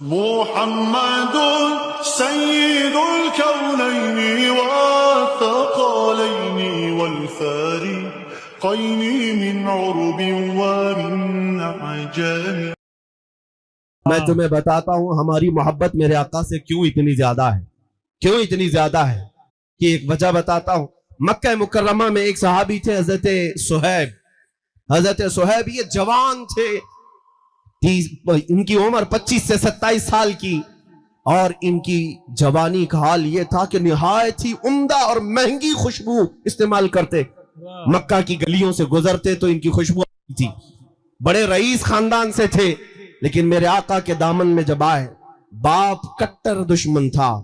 محمد سيد الكونين والثقلين والفارقين من عرب ومن عجم. میں تمہیں بتاتا ہوں ہماری محبت میرے آقا سے کیوں اتنی زیادہ ہے، کیوں اتنی زیادہ ہے کہ ایک وجہ بتاتا ہوں. مکہ مکرمہ میں ایک صحابی تھے حضرت صہیب. حضرت صہیب یہ جوان تھے، ان کی عمر 25 سے 27 سال کی، اور ان کی جوانی کا حال یہ تھا کہ نہایت ہی عمدہ اور مہنگی خوشبو استعمال کرتے. مکہ کی گلیوں سے گزرتے تو ان کی خوشبو آتی تھی. بڑے رئیس خاندان سے تھے، لیکن میرے آقا کے دامن میں جب آئے، باپ کٹر دشمن تھا،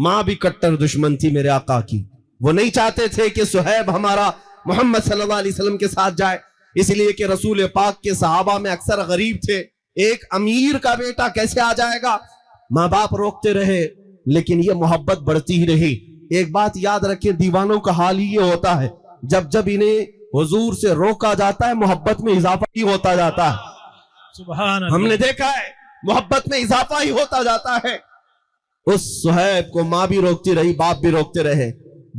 ماں بھی کٹر دشمن تھی میرے آقا کی. وہ نہیں چاہتے تھے کہ صہیب ہمارا محمد صلی اللہ علیہ وسلم کے ساتھ جائے، اس لیے کہ رسول پاک کے صحابہ میں اکثر غریب تھے. ایک امیر کا بیٹا کیسے آ جائے گا؟ ماں باپ روکتے رہے، لیکن یہ محبت بڑھتی ہی رہی. ایک بات یاد رکھیں، دیوانوں کا حال ہی یہ ہوتا ہے، جب جب انہیں حضور سے روکا جاتا ہے محبت میں اضافہ ہی ہوتا جاتا ہے. سبحان اللہ. ہم نے دیکھا ہے محبت میں اضافہ ہی ہوتا جاتا ہے. اس صہیب کو ماں بھی روکتی رہی، باپ بھی روکتے رہے.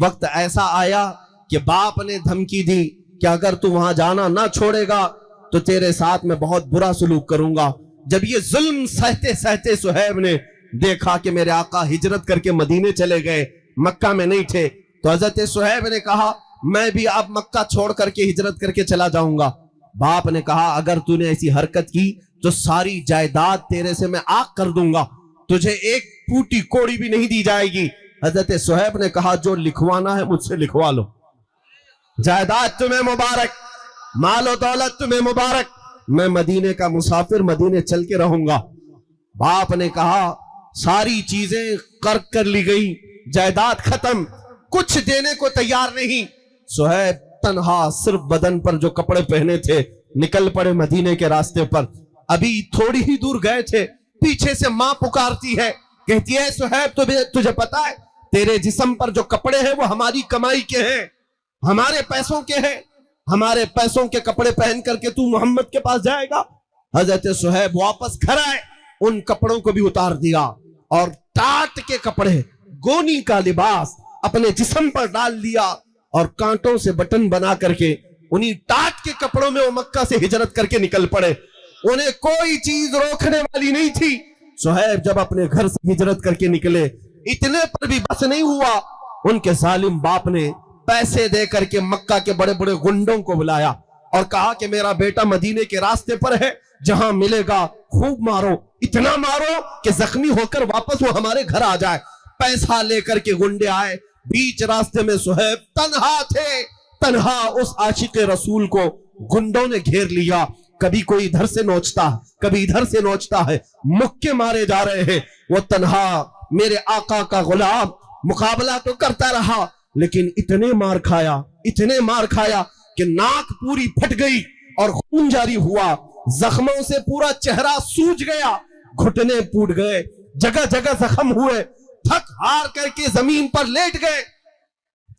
وقت ایسا آیا کہ باپ نے دھمکی دی کہ اگر تو وہاں جانا نہ چھوڑے گا تو تیرے ساتھ میں بہت برا سلوک کروں گا. جب یہ ظلم سہتے سہتے صہیب نے دیکھا کہ میرے آقا ہجرت کر کے مدینے چلے گئے، مکہ میں نہیں تھے، تو حضرت صہیب نے کہا میں بھی اب مکہ چھوڑ کر کے ہجرت کر کے چلا جاؤں گا. باپ نے کہا اگر تو نے ایسی حرکت کی تو ساری جائیداد تیرے سے میں آگ کر دوں گا، تجھے ایک پوٹی کوڑی بھی نہیں دی جائے گی. حضرت صہیب نے کہا جو لکھوانا ہے مجھ سے لکھوا لو، جائیداد تمہیں مبارک، مال و دولت تمہیں مبارک، میں مدینے کا مسافر مدینے چل کے رہوں گا. باپ نے کہا ساری چیزیں قرض کر لی گئی، جائیداد ختم، کچھ دینے کو تیار نہیں. صہیب تنہا صرف بدن پر جو کپڑے پہنے تھے نکل پڑے مدینے کے راستے پر. ابھی تھوڑی ہی دور گئے تھے، پیچھے سے ماں پکارتی ہے، کہتی ہے صہیب تجھے پتا ہے تیرے جسم پر جو کپڑے ہیں وہ ہماری کمائی کے ہیں، ہمارے پیسوں کے ہیں، ہمارے پیسوں کے کپڑے پہن کر کے تو محمد کے پاس جائے گا. حضرت صہیب واپس گھر آئے، ان کپڑوں کو بھی اتار دیا اور ٹاٹ کے کپڑے، گونی کا لباس اپنے جسم پر ڈال دیا اور کانٹوں سے بٹن بنا کر کے انہی ٹاٹ کے کپڑوں میں وہ مکہ سے ہجرت کر کے نکل پڑے. انہیں کوئی چیز روکنے والی نہیں تھی. صہیب جب اپنے گھر سے ہجرت کر کے نکلے، اتنے پر بھی بس نہیں ہوا، ان کے ظالم باپ نے پیسے دے کر کے مکہ کے بڑے بڑے گنڈوں کو بلایا اور کہا کہ میرا بیٹا مدینے کے راستے پر ہے، جہاں ملے گا خوب مارو، اتنا مارو کہ زخمی ہو کر واپس وہ ہمارے گھر آ جائے. پیسہ لے کر کے گنڈے آئے، بیچ راستے میں صہیب تنہا تھے، تنہا اس عاشق رسول کو گنڈوں نے گھیر لیا. کبھی کوئی ادھر سے نوچتا ہے، کبھی ادھر سے نوچتا ہے، مکے مارے جا رہے ہیں. وہ تنہا میرے آقا کا غلام مقابلہ تو کرتا رہا، لیکن اتنے مار کھایا کہ ناک پوری پھٹ گئی اور خون جاری ہوا، زخموں سے پورا چہرہ سوج گیا، گھٹنے پوٹ گئے، جگہ جگہ زخم ہوئے، تھک ہار کر کے زمین پر لیٹ گئے.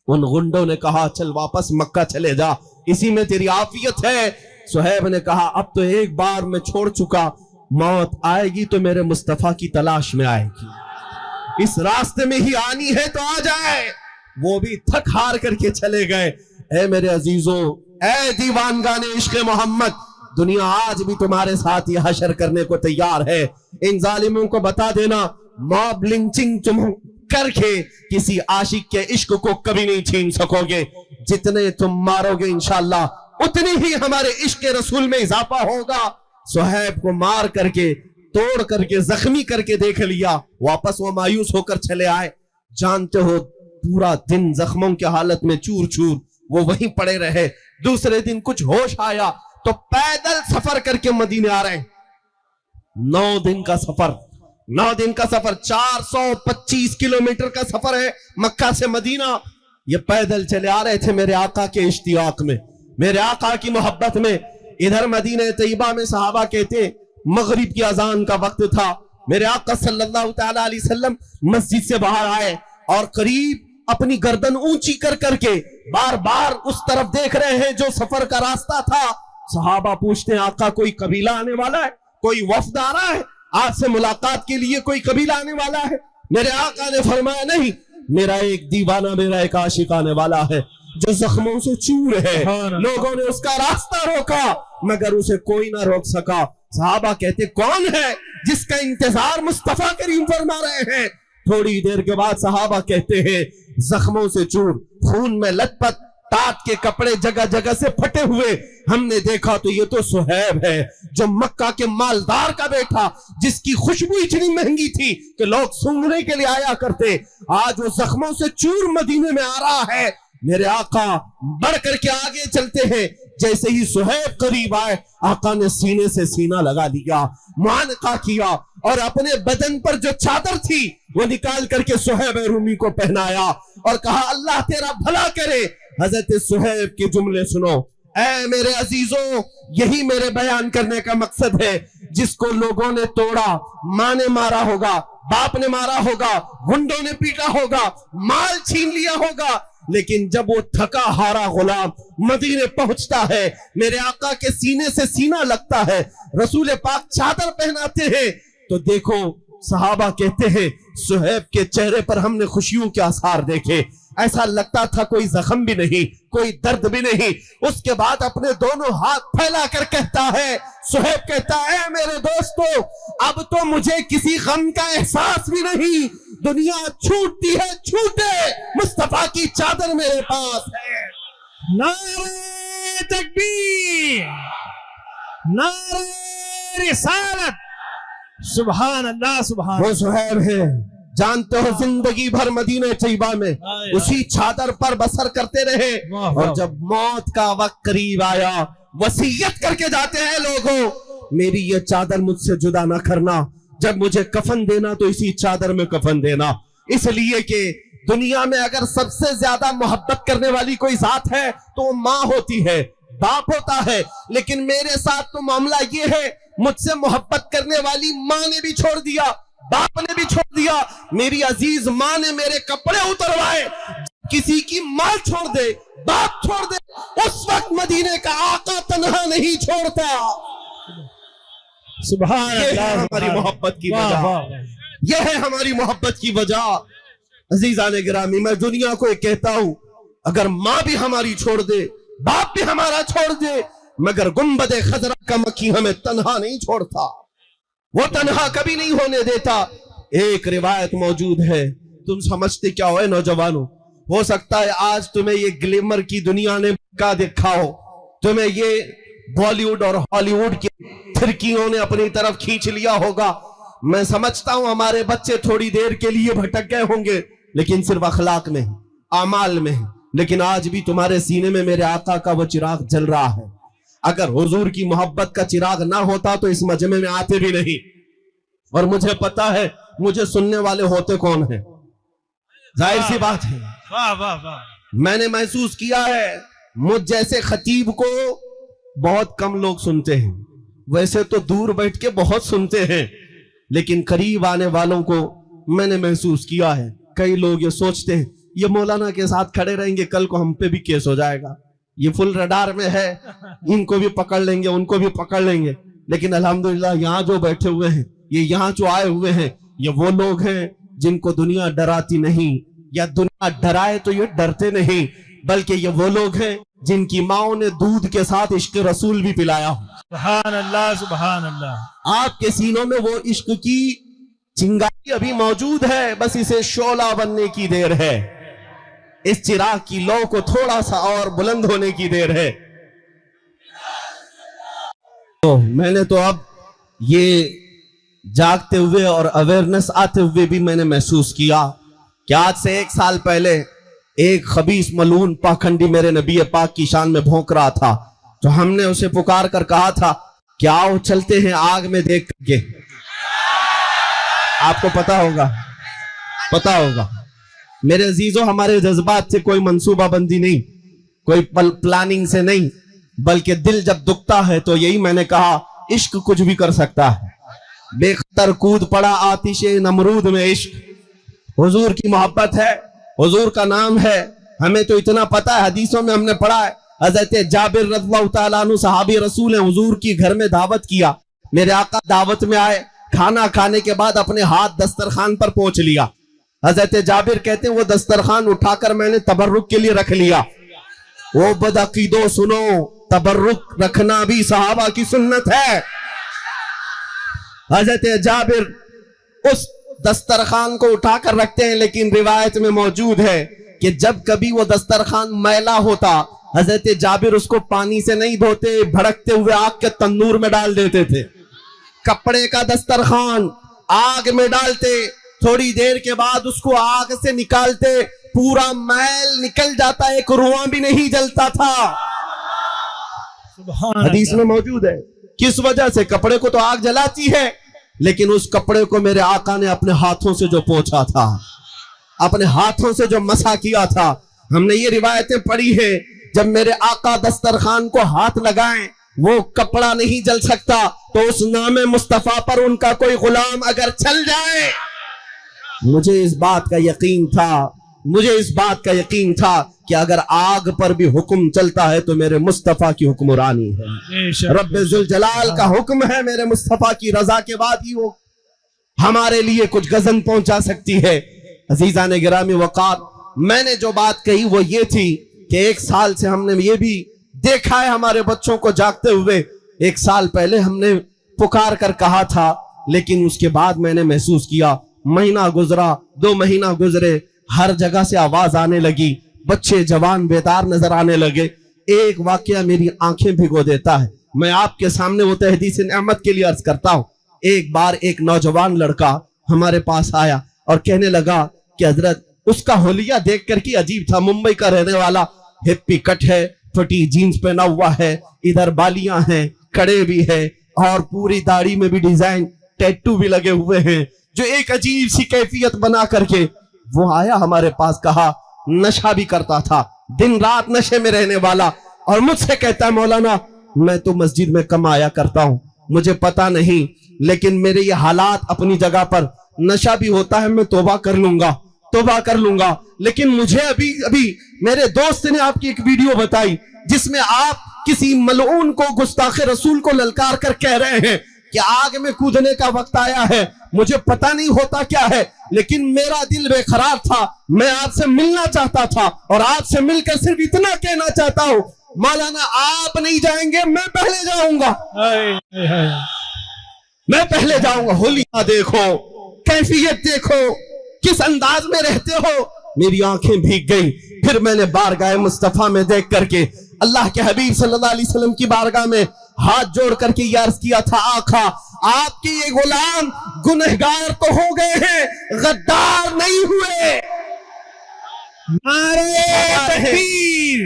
ان گنڈوں نے کہا چل واپس مکہ چلے جا، اسی میں تیری عافیت ہے. صہیب نے کہا اب تو ایک بار میں چھوڑ چکا، موت آئے گی تو میرے مصطفیٰ کی تلاش میں آئے گی، اس راستے میں ہی آنی ہے تو آ جائے. وہ بھی تھک ہار کر کے چلے گئے. اے میرے عزیزوں، اے دیوانگان عشق محمد، دنیا آج بھی تمہارے ساتھ یہ حشر کرنے کو تیار ہے. ان ظالموں کو بتا دینا موب لنچنگ تم کر کے کسی عاشق کے عشق کو کبھی نہیں چھین سکو گے. جتنے تم مارو گے انشاءاللہ اتنی ہی ہمارے عشق رسول میں اضافہ ہوگا. صہیب کو مار کر کے توڑ کر کے زخمی کر کے دیکھ لیا، واپس وہ مایوس ہو کر چلے آئے. جانتے ہو پورا دن زخموں کی حالت میں چور چور وہ وہیں پڑے رہے. دوسرے دن کچھ ہوش آیا تو پیدل سفر کر کے مدینے آ رہے. 9 دن کا سفر 425 کلومیٹر کا سفر ہے مکہ سے مدینہ. یہ پیدل چلے آ رہے تھے میرے آقا کے اشتیاق میں، میرے آقا کی محبت میں. ادھر مدینہ طیبہ میں صحابہ کہتے مغرب کی اذان کا وقت تھا. میرے آقا صلی اللہ تعالی علیہ وسلم مسجد سے باہر آئے اور قریب اپنی گردن اونچی کر کر کے بار بار اس طرف دیکھ رہے ہیں جو سفر کا راستہ تھا. صحابہ پوچھتے ہیں آقا کوئی قبیلہ آنے والا ہے، کوئی وفد آ رہا ہے؟ آپ سے ملاقات کے لیے کوئی قبیلہ آنے والا ہے؟ میرے آقا نے فرمایا نہیں، میرا ایک دیوانہ، میرا ایک عاشق آنے والا ہے جو زخموں سے چور ہے۔ لوگوں نے اس کا راستہ روکا مگر اسے کوئی نہ روک سکا۔ صحابہ کہتے کون ہے جس کا انتظار مصطفیٰ کریم فرما رہے ہیں؟ تھوڑی دیر کے بعد صحابہ کہتے ہیں زخموں سے چور، خون میں لت پت، ٹاٹ کے کپڑے جگہ جگہ سے پھٹے ہوئے، ہم نے دیکھا تو یہ تو صہیب ہے جو مکہ کے مالدار کا بیٹا، جس کی خوشبو اتنی مہنگی تھی کہ لوگ سونگھنے کے لیے آیا کرتے، آج وہ زخموں سے چور مدینے میں آ رہا ہے۔ میرے آقا بڑھ کر کے آگے چلتے ہیں، جیسے ہی صہیب قریب آئے آقا نے سینے سے سینہ لگا لیا، معانقہ کیا اور اپنے بدن پر جو چادر تھی وہ نکال کر کے صہیب رومی کو پہنایا اور کہا اللہ تیرا بھلا کرے۔ حضرت صہیب کے جملے سنو، اے میرے عزیزوں، یہی میرے بیان کرنے کا مقصد ہے۔ جس کو لوگوں نے توڑا، ماں نے مارا ہوگا، باپ نے مارا ہوگا، گنڈوں نے پیٹا ہوگا، مال چھین لیا ہوگا، لیکن جب وہ تھکا ہارا غلام مدینے پہنچتا ہے، میرے آقا کے سینے سے سینہ لگتا ہے، رسول پاک چادر پہناتے ہیں، تو دیکھو صحابہ کہتے ہیں صہیب کے چہرے پر ہم نے خوشیوں کے آثار دیکھے، ایسا لگتا تھا کوئی زخم بھی نہیں، کوئی درد بھی نہیں۔ اس کے بعد اپنے دونوں ہاتھ پھیلا کر کہتا ہے، صہیب کہتا ہے اے میرے دوستو، اب تو مجھے کسی غم کا احساس بھی نہیں، دنیا چھوٹتی ہے چھوٹے، مصطفیٰ کی چادر میرے پاس ہے۔ نعرہ تکبیر، نعرہ رسالت، سبحان اللہ سبحان وہ صہیب ہے، جانتے ہو زندگی بھر مدینہ طیبہ میں اسی چادر پر بسر کرتے رہے، اور جب موت کا وقت قریب آیا وصیت کر کے جاتے ہیں لوگوں میری یہ چادر مجھ سے جدا نہ کرنا، جب مجھے کفن دینا تو اسی چادر میں کفن دینا، اس لیے کہ دنیا میں اگر سب سے زیادہ محبت کرنے والی کوئی ذات ہے تو وہ ماں ہوتی ہے، باپ ہوتا ہے، لیکن میرے ساتھ تو معاملہ یہ ہے مجھ سے محبت کرنے والی ماں نے بھی چھوڑ دیا، باپ نے بھی چھوڑ دیا، میری عزیز ماں نے میرے کپڑے اتروائے۔ کسی کی ماں چھوڑ دے، باپ چھوڑ دے، اس وقت مدینے کا آقا تنہا نہیں چھوڑتا۔ سبحان یہ ہے اللہ، ہماری محبت کی وجہ، یہ ہے ہماری محبت کی وجہ۔ عزیزان گرامی، میں دنیا کو یہ کہتا ہوں اگر ماں بھی ہماری چھوڑ دے، باپ بھی ہمارا چھوڑ دے، مگر گنبد خضرا کا مکھی ہمیں تنہا نہیں چھوڑتا، وہ تنہا کبھی نہیں ہونے دیتا۔ ایک روایت موجود ہے، تم سمجھتے کیا ہوئے نوجوانوں، ہو سکتا ہے آج تمہیں یہ گلیمر کی دنیا نے کا دیکھا ہو، تمہیں یہ بالی ووڈ اور ہالی ووڈ کی پھرکیوں نے اپنی طرف کھینچ لیا ہوگا۔ میں سمجھتا ہوں ہمارے بچے تھوڑی دیر کے لیے بھٹک گئے ہوں گے، لیکن صرف اخلاق میں، اعمال میں، لیکن آج بھی تمہارے سینے میں میرے آقا کا وہ چراغ جل رہا ہے۔ اگر حضور کی محبت کا چراغ نہ ہوتا تو اس مجمع میں آتے بھی نہیں، اور مجھے پتا ہے مجھے سننے والے ہوتے کون ہیں، ظاہر سی بات ہے۔ واہ واہ واہ، میں نے محسوس کیا ہے مجھ جیسے خطیب کو بہت کم لوگ سنتے ہیں، ویسے تو دور بیٹھ کے بہت سنتے ہیں، لیکن قریب آنے والوں کو میں نے محسوس کیا ہے کئی لوگ یہ سوچتے ہیں یہ مولانا کے ساتھ کھڑے رہیں گے کل کو ہم پہ بھی کیس ہو جائے گا، یہ فل رڈار میں ہے، ان کو بھی پکڑ لیں گے ان کو بھی پکڑ لیں گے، لیکن الحمدللہ یہاں جو بیٹھے ہوئے ہیں، یہ یہاں جو آئے ہوئے ہیں، یہ وہ لوگ ہیں جن کو دنیا ڈراتی نہیں، یا دنیا ڈرائے تو یہ ڈرتے نہیں، بلکہ یہ وہ لوگ ہیں جن کی ماؤں نے دودھ کے ساتھ عشق رسول بھی پلایا ہو۔ سبحان اللہ سبحان اللہ۔ آپ کے سینوں میں وہ عشق کی چنگاری ابھی موجود ہے، بس اسے شعلہ بننے کی دیر ہے، اس چراغ کی لو کو تھوڑا سا اور بلند ہونے کی دیر ہے۔ میں نے تو اب یہ جاگتے ہوئے اور اویئرنس آتے ہوئے بھی میں نے محسوس کیا کہ آج سے 1 سال پہلے ایک خبیث ملعون پاکھنڈی میرے نبی پاک کی شان میں بھونک رہا تھا، تو ہم نے اسے پکار کر کہا تھا کہ آؤ چلتے ہیں آگ میں دیکھ کے۔ آپ کو پتا ہوگا میرے عزیزوں، ہمارے جذبات سے کوئی منصوبہ بندی نہیں، کوئی پلاننگ سے نہیں، بلکہ دل جب دکھتا ہے تو یہی میں نے کہا عشق کچھ بھی کر سکتا ہے۔ بے خطر کود پڑا آتش نمرود میں عشق، حضور کی محبت ہے، حضور کا نام ہے، ہمیں تو اتنا پتا ہے، حدیثوں میں ہم نے پڑھا ہے، حضرت جابر رضی اللہ تعالیٰ عنہ صحابی رسول ہیں، حضور کی گھر میں دعوت کیا، میرے آقا دعوت میں آئے، کھانا کھانے کے بعد اپنے ہاتھ دسترخوان پر پہنچ لیا. حضرت جابر کہتے ہیں وہ دسترخوان اٹھا کر میں نے تبرک کے لیے رکھ لیا. وہ بدعقیدو سنو، تبرک رکھنا بھی صحابہ کی سنت ہے. حضرت جابر اس دسترخوان کو اٹھا کر رکھتے ہیں، لیکن روایت میں موجود ہے کہ جب کبھی وہ دسترخوان میلا ہوتا حضرت جابر اس کو پانی سے نہیں دھوتے، بھڑکتے ہوئے آگ کے تندور میں ڈال دیتے تھے. کپڑے کا دسترخوان آگ میں ڈالتے، تھوڑی دیر کے بعد اس کو آگ سے نکالتے، پورا میل نکل جاتا، ایک رواں بھی نہیں جلتا تھا. سبحان حدیث اللہ. میں موجود ہے. کس وجہ سے؟ کپڑے کو تو آگ جلاتی ہے، لیکن اس کپڑے کو میرے آقا نے اپنے ہاتھوں سے جو پوچھا تھا، اپنے ہاتھوں سے جو مسح کیا تھا. ہم نے یہ روایتیں پڑھی ہے، جب میرے آقا دسترخوان کو ہاتھ لگائیں وہ کپڑا نہیں جل سکتا، تو اس نام مصطفیٰ پر ان کا کوئی غلام اگر چل جائے. مجھے اس بات کا یقین تھا کہ اگر آگ پر بھی حکم چلتا ہے تو میرے مصطفیٰ کی حکمرانی ہے. بے شک. رب ذوالجلال کا حکم ہے، میرے مصطفیٰ کی رضا کے بعد ہی وہ ہمارے لیے کچھ غزن پہنچا سکتی ہے. عزیزان گرامی وقار، میں نے جو بات کہی وہ یہ تھی کہ 1 سال سے ہم نے یہ بھی دیکھا ہے ہمارے بچوں کو جاگتے ہوئے. 1 سال پہلے ہم نے پکار کر کہا تھا، لیکن اس کے بعد میں نے محسوس کیا، مہینہ گزرا، 2 مہینہ گزرے، ہر جگہ سے آواز آنے لگی، بچے جوان بیدار نظر آنے لگے. ایک واقعہ میری آنکھیں بھگو دیتا ہے، میں آپ کے سامنے وہ تحدیث نعمت کے لیے عرض کرتا ہوں. ایک بار ایک نوجوان لڑکا ہمارے پاس آیا اور کہنے لگا کہ حضرت اس کا حلیہ دیکھ کر کے عجیب تھا. ممبئی کا رہنے والا، ہپی کٹ ہے، چھوٹی جینز پہنا ہوا ہے، ادھر بالیاں ہیں، کڑے بھی ہے، اور پوری داڑھی میں بھی ڈیزائن، ٹیٹو بھی لگے ہوئے ہیں، جو ایک عجیب سی کیفیت بنا کر کے وہ آیا ہمارے پاس. کہا نشہ بھی کرتا تھا، دن رات نشے میں رہنے والا، اور مجھ سے کہتا ہے مولانا میں تو مسجد میں کم آیا کرتا ہوں، مجھے پتا نہیں، لیکن میرے یہ حالات اپنی جگہ پر، نشہ بھی ہوتا ہے، میں توبہ کر لوں گا، لیکن مجھے ابھی میرے دوست نے آپ کی ایک ویڈیو بتائی جس میں آپ کسی ملعون کو، گستاخ رسول کو للکار کر کہہ رہے ہیں کہ آگ میں کودنے کا وقت آیا ہے. مجھے پتہ نہیں ہوتا کیا ہے، لیکن میرا دل بے قرار تھا، میں آپ سے ملنا چاہتا تھا، اور آپ سے مل کر صرف اتنا کہنا چاہتا ہوں، مولانا آپ نہیں جائیں گے، میں پہلے جاؤں گا، میں پہلے جاؤں گا. حلیہ دیکھو، کیفیت دیکھو، کس انداز میں رہتے ہو. میری آنکھیں بھیگ گئی. پھر میں نے بارگاہ مصطفیٰ میں دیکھ کر کے اللہ کے حبیب صلی اللہ علیہ وسلم کی بارگاہ میں ہاتھ جوڑ کر کے یہ عرض کیا تھا، آقا آپ کے یہ غلام گنہگار تو ہو گئے ہیں، غدار نہیں ہوئے. نعرہ تکبیر،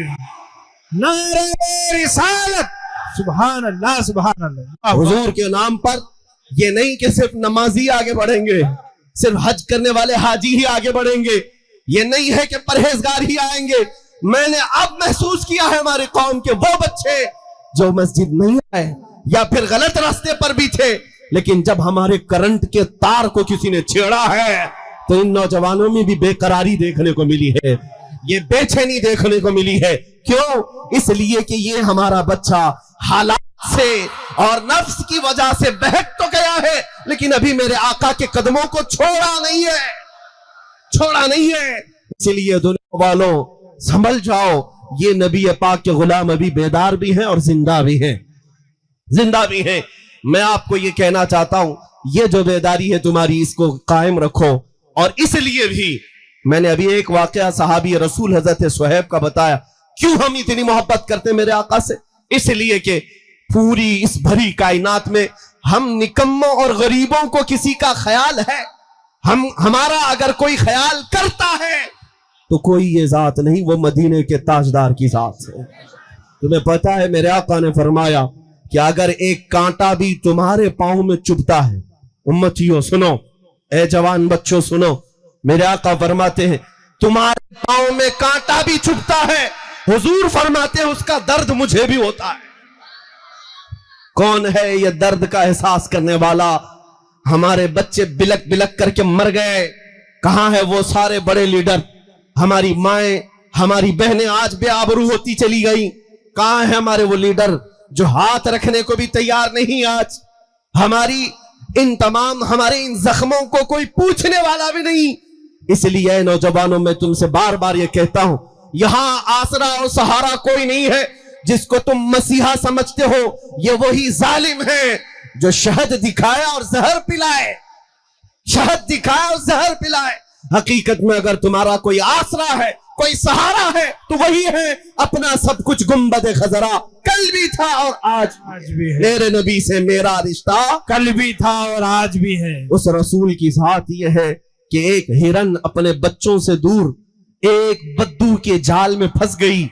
نعرہ رسالت. سبحان اللہ، سبحان اللہ. حضور کے نام پر یہ نہیں کہ صرف نمازی آگے بڑھیں گے، صرف حج کرنے والے حاجی ہی آگے بڑھیں گے، یہ نہیں ہے کہ پرہیزگار ہی آئیں گے. میں نے اب محسوس کیا ہے ہماری قوم کے وہ بچے جو مسجد نہیں آئے یا پھر غلط راستے پر بھی تھے، لیکن جب ہمارے کرنٹ کے تار کو کسی نے چھیڑا ہے تو ان نوجوانوں میں بھی بے قراری دیکھنے کو ملی ہے، یہ بے چینی دیکھنے کو ملی ہے. کیوں؟ اس لیے کہ یہ ہمارا بچہ حالات سے اور نفس کی وجہ سے بہک تو گیا ہے، لیکن ابھی میرے آقا کے قدموں کو چھوڑا نہیں ہے. اس لیے دنیا والوں سنبھل جاؤ، یہ نبی پاک کے غلام ابھی بیدار بھی ہیں اور زندہ بھی ہیں. میں آپ کو یہ کہنا چاہتا ہوں، یہ جو بیداری ہے تمہاری، اس کو قائم رکھو. اور اس لیے بھی میں نے ابھی ایک واقعہ صحابی رسول حضرت صہیب کا بتایا. کیوں ہم اتنی محبت کرتے میرے آقا سے؟ اس لیے کہ پوری اس بھری کائنات میں ہم نکموں اور غریبوں کو کسی کا خیال ہے؟ ہمارا اگر کوئی خیال کرتا ہے تو کوئی یہ ذات نہیں، وہ مدینے کے تاجدار کی ذات ہے. تمہیں پتا ہے میرے آقا نے فرمایا کہ اگر ایک کانٹا بھی تمہارے پاؤں میں چبھتا ہے، امتیوں سنو، اے جوان بچوں سنو، میرے آقا فرماتے ہیں تمہارے پاؤں میں کانٹا بھی چبھتا ہے، حضور فرماتے ہیں اس کا درد مجھے بھی ہوتا ہے. کون ہے یہ درد کا احساس کرنے والا؟ ہمارے بچے بلک بلک کر کے مر گئے. کہاں ہے وہ سارے بڑے لیڈر؟ ہماری مائیں، ہماری بہنیں آج بے آبرو ہوتی چلی گئی. کہاں ہے ہمارے وہ لیڈر جو ہاتھ رکھنے کو بھی تیار نہیں؟ آج ہماری ان تمام ہمارے ان زخموں کو کوئی پوچھنے والا بھی نہیں. اس لیے اے نوجوانوں میں تم سے بار بار یہ کہتا ہوں, یہاں آسرا اور سہارا کوئی نہیں ہے. جس کو تم مسیحا سمجھتے ہو یہ وہی ظالم ہے جو شہد دکھائے اور زہر پلائے. شہد دکھائے اور زہر پلائے. حقیقت میں اگر تمہارا کوئی آسرا ہے, کوئی سہارا ہے, تو وہی ہے اپنا سب کچھ گنبد خضرا. کل بھی تھا اور آج بھی ہے. میرے نبی سے میرا رشتہ کل بھی تھا اور آج بھی ہے. اس رسول کی ذات یہ ہے کہ ایک ہرن اپنے بچوں سے دور ایک بدو کے جال میں پھنس گئی,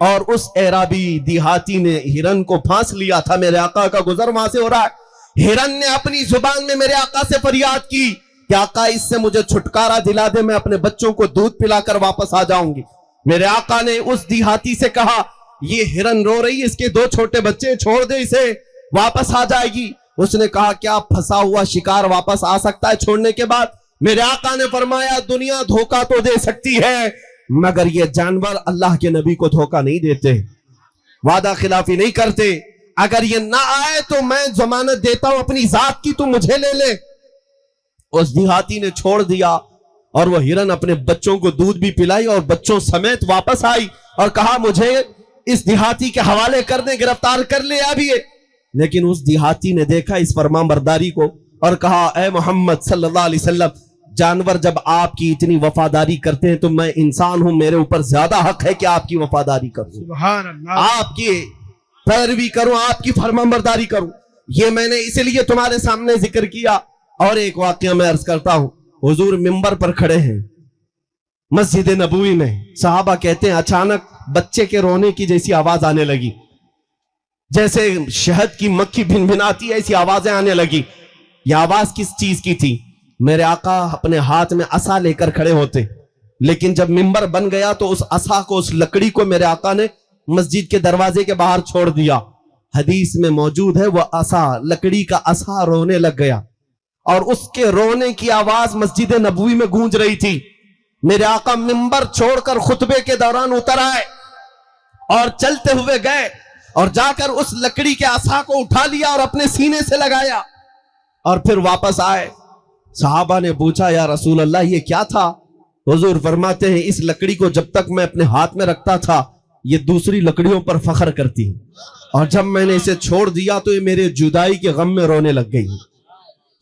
اور اس اعرابی دیہاتی نے ہرن کو پھانس لیا تھا. میرے آقا کا گزر وہاں سے ہو رہا ہے. ہرن نے اپنی زبان میں میرے آقا سے فریاد کی کہ آقا اس سے مجھے چھٹکارا دلا دے, میں اپنے بچوں کو دودھ پلا کر واپس آ جاؤں گی. میرے آقا نے اس دیہاتی سے کہا یہ ہرن رو رہی ہے, اس کے 2 چھوٹے بچے, چھوڑ دے اسے, واپس آ جائے گی. اس نے کہا کیا پھنسا ہوا شکار واپس آ سکتا ہے چھوڑنے کے بعد؟ میرے آقا نے فرمایا دنیا دھوکہ تو دے سکتی ہے مگر یہ جانور اللہ کے نبی کو دھوکہ نہیں دیتے, وعدہ خلافی نہیں کرتے. اگر یہ نہ آئے تو میں ضمانت دیتا ہوں اپنی ذات کی, تو مجھے لے لے. اس دیہاتی نے چھوڑ دیا اور وہ ہرن اپنے بچوں کو دودھ بھی پلائی اور بچوں سمیت واپس آئی اور کہا مجھے اس دیہاتی کے حوالے کر دیں, گرفتار کر لے ابھی. لیکن اس دیہاتی نے دیکھا اس فرمان برداری کو اور کہا اے محمد صلی اللہ علیہ وسلم, جانور جب آپ کی اتنی وفاداری کرتے ہیں تو میں انسان ہوں, میرے اوپر زیادہ حق ہے کہ آپ کی وفاداری کروں, سبحان اللہ, آپ کی پیروی کروں, آپ کی فرمانبرداری کروں. یہ میں نے اسی لیے تمہارے سامنے ذکر کیا. اور ایک واقعہ میں عرض کرتا ہوں. حضور منبر پر کھڑے ہیں مسجد نبوی میں, صحابہ کہتے ہیں اچانک بچے کے رونے کی جیسی آواز آنے لگی, جیسے شہد کی مکھی بھن بھناتی ہے ایسی آوازیں آنے لگی. یہ آواز کس چیز کی تھی؟ میرے آقا اپنے ہاتھ میں عصا لے کر کھڑے ہوتے, لیکن جب منبر بن گیا تو اس عصا کو, اس لکڑی کو میرے آقا نے مسجد کے دروازے کے باہر چھوڑ دیا. حدیث میں موجود ہے وہ عصا, لکڑی کا عصا رونے لگ گیا اور اس کے رونے کی آواز مسجد نبوی میں گونج رہی تھی. میرے آقا منبر چھوڑ کر خطبے کے دوران اتر آئے اور چلتے ہوئے گئے اور جا کر اس لکڑی کے عصا کو اٹھا لیا اور اپنے سینے سے لگایا اور پھر واپس آئے. صحابہ نے پوچھا یا رسول اللہ یہ کیا تھا؟ حضور فرماتے ہیں اس لکڑی کو جب تک میں اپنے ہاتھ میں رکھتا تھا یہ دوسری لکڑیوں پر فخر کرتی, اور جب میں نے اسے چھوڑ دیا تو یہ میرے جدائی کے غم میں رونے لگ گئی.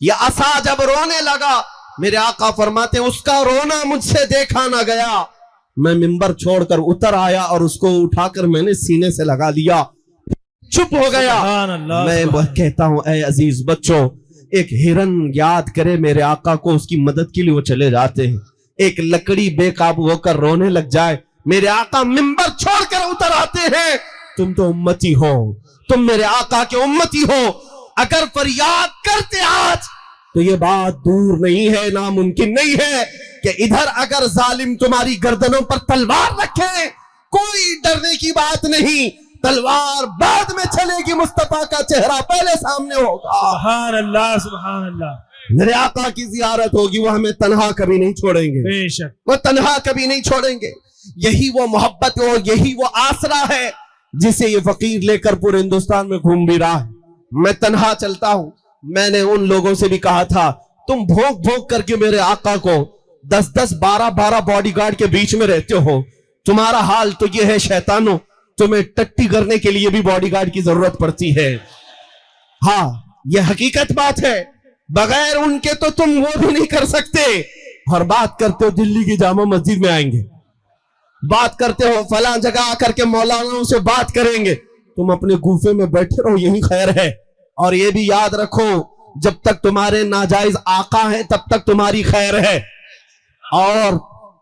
یہ عصا جب رونے لگا میرے آقا فرماتے ہیں اس کا رونا مجھ سے دیکھا نہ گیا, میں منبر چھوڑ کر اتر آیا اور اس کو اٹھا کر میں نے سینے سے لگا لیا, چپ ہو گیا. سبحان اللہ, میں کہتا ہوں اے عزیز بچوں, ایک ہرن یاد کرے میرے آقا کو, اس کی مدد کے لیے وہ چلے جاتے ہیں. ایک لکڑی بے قابو ہو کر رونے لگ جائے, میرے آقا منبر چھوڑ کر اتر آتے ہیں. تم تو امتی ہو, تم میرے آقا کے امتی ہو. اگر فریاد کرتے آج تو یہ بات دور نہیں ہے, ناممکن نہیں ہے کہ ادھر اگر ظالم تمہاری گردنوں پر تلوار رکھے, کوئی ڈرنے کی بات نہیں. تلوار بعد میں چلے گی, مصطفیٰ کا چہرہ پہلے سامنے ہوگا. سبحان اللہ, سبحان اللہ. میرے آقا کی زیارت ہوگی, وہ ہمیں تنہا کبھی نہیں چھوڑیں گے, بے شک, وہ تنہا کبھی نہیں چھوڑیں گے. یہی وہ محبت ہو, یہی وہ آسرا ہے جسے یہ فقیر لے کر پورے ہندوستان میں گھوم بھی رہا ہے. میں تنہا چلتا ہوں. میں نے ان لوگوں سے بھی کہا تھا تم بھوک بھوک کر کے میرے آقا کو 10-10, 12-12 باڈی گارڈ کے بیچ میں رہتے ہو, تمہارا حال تو یہ ہے شیطانوں, تمہیں ٹٹی کرنے کے لیے بھی باڈی گارڈ کی ضرورت پڑتی ہے. ہاں یہ حقیقت بات ہے, بغیر ان کے تو تم وہ بھی نہیں کر سکتے. اور بات کرتے ہو دلی کی جامع مسجد میں آئیں گے, بات کرتے ہو فلاں جگہ آ کر کے مولاناؤں سے بات کریں گے, تم اپنے گوفے میں بیٹھے رہو, یہی خیر ہے. اور یہ بھی یاد رکھو جب تک تمہارے ناجائز آقا ہیں تب تک تمہاری خیر ہے, اور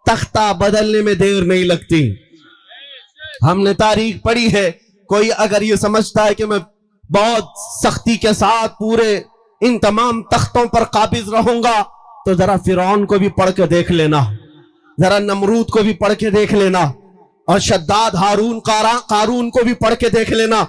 تختہ بدلنے میں دیر نہیں لگتی. ہم نے تاریخ پڑھی ہے, کوئی اگر یہ سمجھتا ہے کہ میں بہت سختی کے ساتھ پورے ان تمام تختوں پر قابض رہوں گا تو ذرا فرعون کو بھی پڑھ کے دیکھ لینا, ذرا نمرود کو بھی پڑھ کے دیکھ لینا, اور شداد ہارون قارون کو بھی پڑھ کے دیکھ لینا.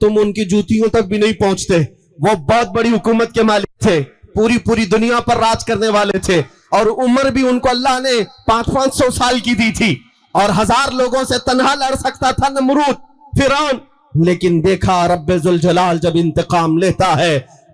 تم ان کی جوتیوں تک بھی نہیں پہنچتے. وہ بہت بڑی حکومت کے مالک تھے, پوری دنیا پر راج کرنے والے تھے, اور عمر بھی ان کو اللہ نے 500 سال کی دی تھی, اور 1000 لوگوں سے تنہا لڑ سکتا تھا نمرود, فرعون. لیکن دیکھا رب ذوالجلال جب انتقام لیتا ہے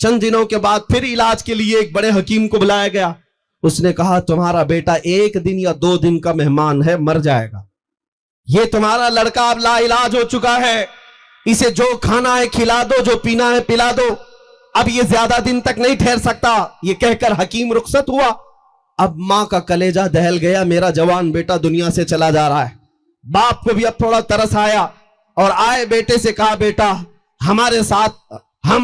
چند دنوں کے بعد پھر علاج کے لیے ایک بڑے حکیم کو بلایا گیا. اس نے کہا تمہارا بیٹا 1 دن یا 2 دن کا مہمان ہے, مر جائے گا. یہ تمہارا لڑکا اب لا علاج ہو چکا ہے, اسے جو کھانا ہے کھلا دو, جو پینا ہے پلا دو, اب یہ زیادہ دن تک نہیں ٹھہر سکتا. یہ کہہ کر حکیم رخصت ہوا. اب ماں کا کلیجہ دہل گیا, میرا جوان بیٹا دنیا سے چلا جا رہا ہے. باپ کو بھی اب تھوڑا ترس آیا اور آئے بیٹے سے کہا بیٹا ہمارے ساتھ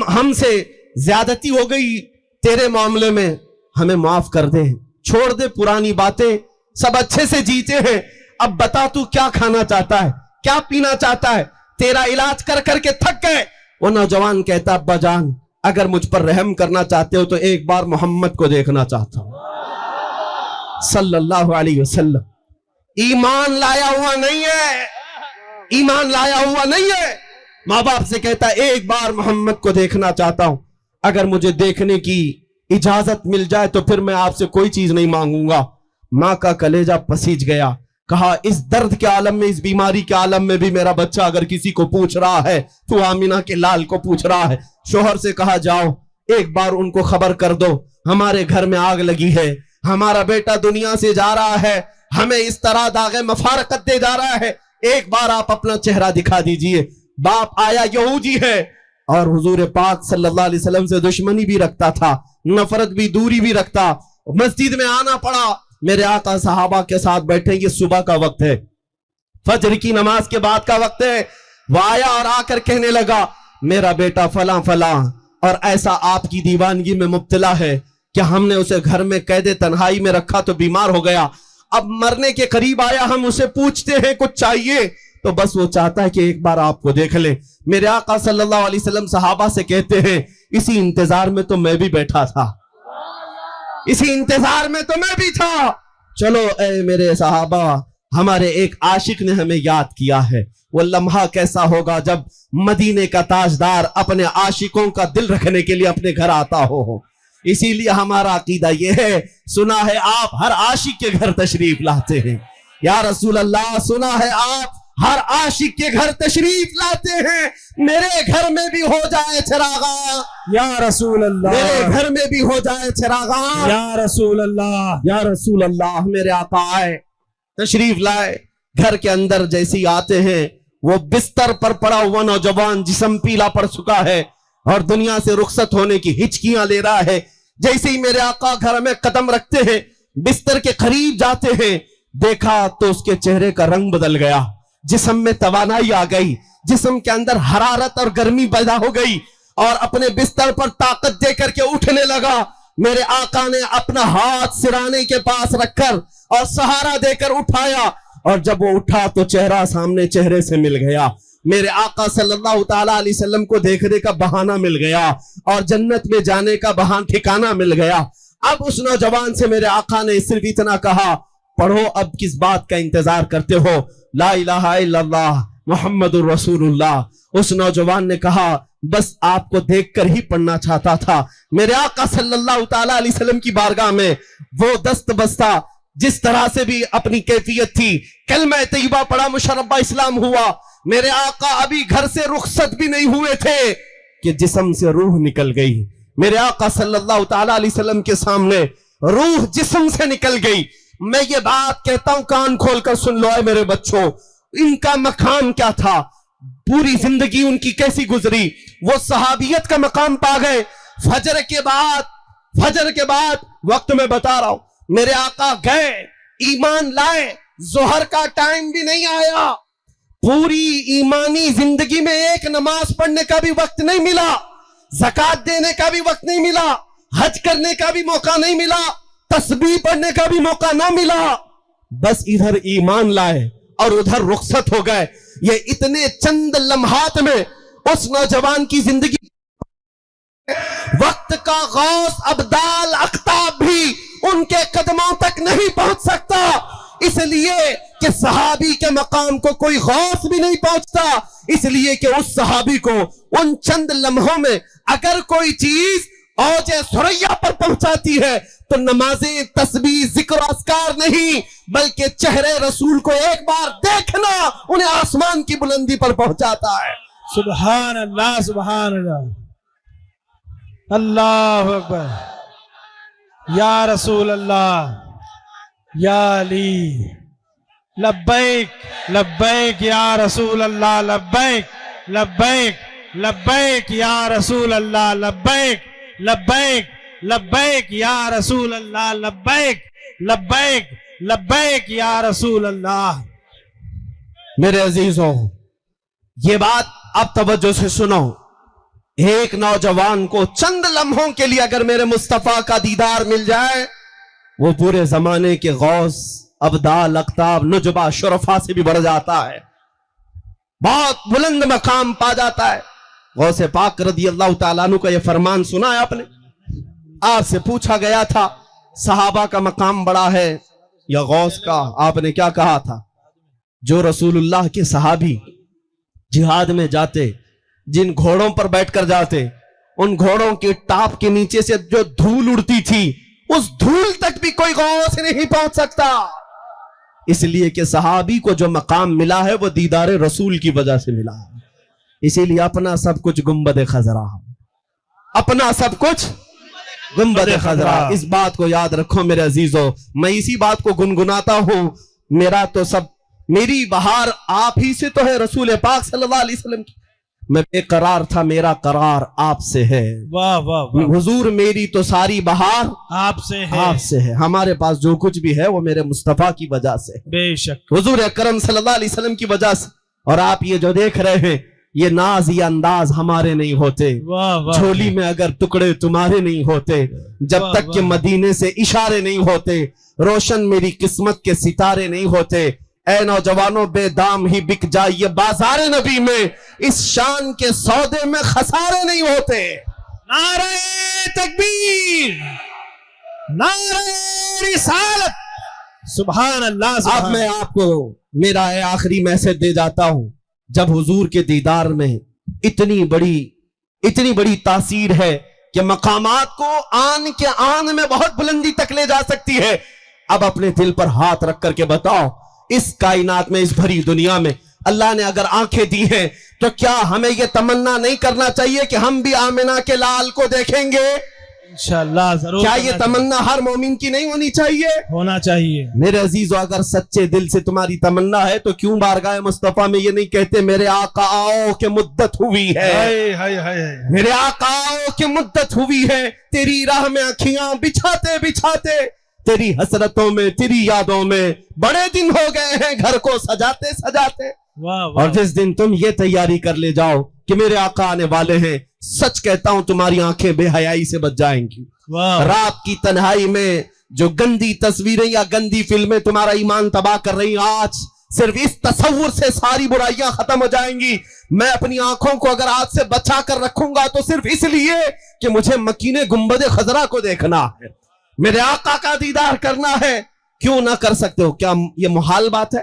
ہم سے زیادتی ہو گئی تیرے معاملے میں, ہمیں معاف کر دے, چھوڑ دے پرانی باتیں, سب اچھے سے جیتے ہیں. اب بتا تو کیا کھانا چاہتا ہے, کیا پینا چاہتا ہے, تیرا علاج کر کر کے تھک گئے. وہ نوجوان کہتا ابا جان اگر مجھ پر رحم کرنا چاہتے ہو تو ایک بار محمد کو دیکھنا چاہتا ہوں صلی اللہ علیہ وسلم. ایمان لایا ہوا نہیں ہے, ایمان لایا ہوا نہیں ہے. ماں باپ سے کہتا ہے ایک بار محمد کو دیکھنا چاہتا ہوں, اگر مجھے دیکھنے کی اجازت مل جائے تو پھر میں آپ سے کوئی چیز نہیں مانگوں گا. ماں کا کلیجہ پسیج گیا. کہا اس درد کے عالم میں, اس بیماری کے عالم میں بھی میرا بچہ اگر کسی کو پوچھ رہا ہے تو آمینہ کے لال کو پوچھ رہا ہے. شوہر سے کہا جاؤ ایک بار ان کو خبر کر دو ہمارے گھر میں آگ لگی ہے, ہمارا بیٹا دنیا سے جا رہا ہے, ہمیں اس طرح داغ مفارقت دے جا رہا ہے, ایک بار آپ اپنا چہرہ دکھا دیجئے. باپ آیا, یہودی ہے اور حضور پاک صلی اللہ علیہ وسلم سے دشمنی بھی رکھتا تھا, نفرت بھی, دوری بھی رکھتا. مسجد میں آنا پڑا, میرے آقا صحابہ کے ساتھ بیٹھے, یہ صبح کا وقت ہے, فجر کی نماز کے بعد کا وقت ہے. وہ آیا اور آ کر کہنے لگا میرا بیٹا فلاں فلاں اور ایسا آپ کی دیوانگی میں مبتلا ہے کہ ہم نے اسے گھر میں قید تنہائی میں رکھا تو بیمار ہو گیا, اب مرنے کے قریب آیا, ہم اسے پوچھتے ہیں کچھ چاہیے تو بس وہ چاہتا ہے کہ ایک بار آپ کو دیکھ لیں. میرے آقا صلی اللہ علیہ وسلم صحابہ سے کہتے ہیں اسی انتظار میں تو میں بھی بیٹھا تھا, اسی انتظار میں تو میں بھی تھا. چلو اے میرے صحابہ, ہمارے ایک عاشق نے ہمیں یاد کیا ہے. وہ لمحہ کیسا ہوگا جب مدینے کا تاجدار اپنے عاشقوں کا دل رکھنے کے لیے اپنے گھر آتا ہو. اسی لیے ہمارا عقیدہ یہ ہے, سنا ہے آپ ہر عاشق کے گھر تشریف لاتے ہیں. یا رسول اللہ, سنا ہے آپ ہر عاشق کے گھر تشریف لاتے ہیں. میرے گھر میں بھی ہو جائے چراغاں یا رسول اللہ, میرے گھر میں بھی ہو جائے چراغاں یا رسول اللہ, یا رسول اللہ. میرے آقا آئے, تشریف لائے, گھر کے اندر جیسی آتے ہیں وہ بستر پر پڑا ہوا نوجوان جسم پیلا پڑ چکا ہے اور دنیا سے رخصت ہونے کی ہچکیاں لے رہا ہے. جیسے ہی میرے آقا گھر میں قدم رکھتے ہیں, بستر کے قریب جاتے ہیں, دیکھا تو اس کے چہرے کا رنگ بدل گیا, جسم میں توانائی آ گئی, جسم کے اندر حرارت اور گرمی پیدا ہو گئی اور اپنے بستر پر طاقت دے کر کے اٹھنے لگا. میرے آقا نے اپنا ہاتھ سرانے کے پاس رکھ کر اور سہارا دے کر اٹھایا, اور جب وہ اٹھا تو چہرہ سامنے چہرے سے مل گیا. میرے آقا صلی اللہ تعالیٰ علیہ وسلم کو دیکھنے کا بہانہ مل گیا اور جنت میں جانے کا بہانہ ٹھکانہ مل گیا. اب اس نوجوان سے میرے آقا نے صرف اتنا کہا, پڑھو اب کس بات کا انتظار کرتے ہو, لا الہ الا اللہ محمد الرسول اللہ. اس نوجوان نے کہا بس آپ کو دیکھ کر ہی پڑھنا چاہتا تھا. میرے آقا صلی اللہ تعالیٰ علیہ وسلم کی بارگاہ میں وہ دست بستہ جس طرح سے بھی اپنی کیفیت تھی, کلمہ طیبہ پڑھا, مشربہ اسلام ہوا. میرے آقا ابھی گھر سے رخصت بھی نہیں ہوئے تھے کہ جسم سے روح نکل گئی. میرے آقا صلی اللہ تعالیٰ علیہ وسلم کے سامنے روح جسم سے نکل گئی. میں یہ بات کہتا ہوں, کان کھول کر سن لو اے میرے بچوں, ان کا مقام کیا تھا, پوری زندگی ان کی کیسی گزری. وہ صحابیت کا مقام پا گئے. فجر کے بعد وقت میں بتا رہا ہوں, میرے آقا گئے, ایمان لائے, ظہر کا ٹائم بھی نہیں آیا, پوری ایمانی زندگی میں ایک نماز پڑھنے کا بھی وقت نہیں ملا, زکوٰۃ دینے کا بھی وقت نہیں ملا, حج کرنے کا بھی موقع نہیں ملا, تسبیح پڑھنے کا بھی موقع نہ ملا. بس ادھر ایمان لائے اور ادھر رخصت ہو گئے. یہ اتنے چند لمحات میں اس نوجوان کی زندگی, وقت کا غوث ابدال اقطاب بھی ان کے قدموں تک نہیں پہنچ سکتا, اس لیے کہ صحابی کے مقام کو کوئی غوث بھی نہیں پہنچتا. اس لیے کہ اس صحابی کو ان چند لمحوں میں اگر کوئی چیز اوج ثریا پر پہنچاتی ہے تو نمازیں, تسبیح, ذکر و اذکار نہیں, بلکہ چہرے رسول کو ایک بار دیکھنا انہیں آسمان کی بلندی پر پہنچاتا ہے. سبحان اللہ, سبحان اللہ. اللہ اکبر یا رسول اللہ یا علی لبیک لبیک یا رسول اللہ لبیک لبیک لبیک یا رسول اللہ لبیک لبیک لبیک یا رسول اللہ لبیک لبیک لبیک یا رسول اللہ. میرے عزیزوں، یہ بات اب توجہ سے سنو. ایک نوجوان کو چند لمحوں کے لیے اگر میرے مصطفیٰ کا دیدار مل جائے، وہ پورے زمانے کے غوث، ابدال، اقطاب، نجبہ، شرفا سے بھی بڑھ جاتا ہے، بہت بلند مقام پا جاتا ہے. غوث پاک رضی اللہ تعالیٰ عنہ کا یہ فرمان سنا ہے آپ نے؟ آپ سے پوچھا گیا تھا صحابہ کا مقام بڑا ہے یا غوث کا؟ آپ نے کیا کہا تھا؟ جو رسول اللہ کے صحابی جہاد میں جاتے، جن گھوڑوں پر بیٹھ کر جاتے، ان گھوڑوں کی ٹاپ کے نیچے سے جو دھول اڑتی تھی، اس دھول تک بھی کوئی غوث نہیں پہنچ سکتا. اس لیے کہ صحابی کو جو مقام ملا ہے وہ دیدار رسول کی وجہ سے ملا ہے. اسی لیے اپنا سب کچھ گنبد خضرا، اپنا سب کچھ گنبد خضرا. اس بات کو یاد رکھو میرے عزیزو. میں اسی بات کو گنگناتا ہوں. میرا تو سب، میری بہار آپ ہی سے تو ہے، رسول پاک صلی اللہ علیہ وسلم کی. میں بے قرار تھا، میرا قرار آپ سے ہے. واہ واہ واہ. حضور میری تو ساری بہار آپ سے ہے، آپ سے ہے. ہمارے پاس جو کچھ بھی ہے وہ میرے مصطفیٰ کی وجہ سے ہے، بے شک حضور اکرم صلی اللہ علیہ وسلم کی وجہ سے. اور آپ یہ جو دیکھ رہے ہیں، یہ ناز، یہ انداز ہمارے نہیں ہوتے. واہ واہ. جھولی میں اگر ٹکڑے تمہارے نہیں ہوتے، جب واہ تک کہ واہ. مدینے سے اشارے نہیں ہوتے، روشن میری قسمت کے ستارے نہیں ہوتے. اے نوجوانوں، بے دام ہی بک جائیے بازار نبی میں، اس شان کے سودے میں خسارے نہیں ہوتے. نعرہ تکبیر، نعرہ رسالت. سبحان اللہ. اب میں آپ کو میرا آخری میسج دے جاتا ہوں. جب حضور کے دیدار میں اتنی بڑی تاثیر ہے کہ مقامات کو آن کے آن میں بہت بلندی تک لے جا سکتی ہے. اب اپنے دل پر ہاتھ رکھ کر کے بتاؤ، اس کائنات میں، اس بھری دنیا میں اللہ نے اگر آنکھیں دی ہیں تو کیا ہمیں یہ تمنا نہیں کرنا چاہیے کہ ہم بھی آمنہ کے لال کو دیکھیں گے؟ انشاءاللہ ضرور. کیا یہ تمنا ہر مومن کی نہیں ہونی چاہیے؟ ہونا چاہیے. میرے عزیزو، اگر سچے دل سے تمہاری تمنا ہے تو کیوں بارگاہ مصطفیٰ میں یہ نہیں کہتے میرے آقا آؤ کہ مدت ہوئی ہے، ہائے ہائے ہائے. میرے آقا آؤ کہ مدت ہوئی ہے، تیری راہ میں اکھیاں بچھاتے بچھاتے، تیری حسرتوں میں، تیری یادوں میں بڑے دن ہو گئے ہیں گھر کو سجاتے سجاتے. واہ واہ. اور جس دن تم یہ تیاری کر لے جاؤ کہ میرے آقا آنے والے ہیں، سچ کہتا ہوں تمہاری آنکھیں بے حیائی سے بچ جائیں گی. واہ. رات کی تنہائی میں جو گندی تصویریں یا گندی فلمیں تمہارا ایمان تباہ کر رہی ہیں، آج صرف اس تصور سے ساری برائیاں ختم ہو جائیں گی. میں اپنی آنکھوں کو اگر آج سے بچا کر رکھوں گا تو صرف اس لیے کہ مجھے مکین گنبد خضرا کو دیکھنا ہے، میرے آقا کا دیدار کرنا ہے. کیوں نہ کر سکتے ہو؟ کیا یہ محال بات ہے؟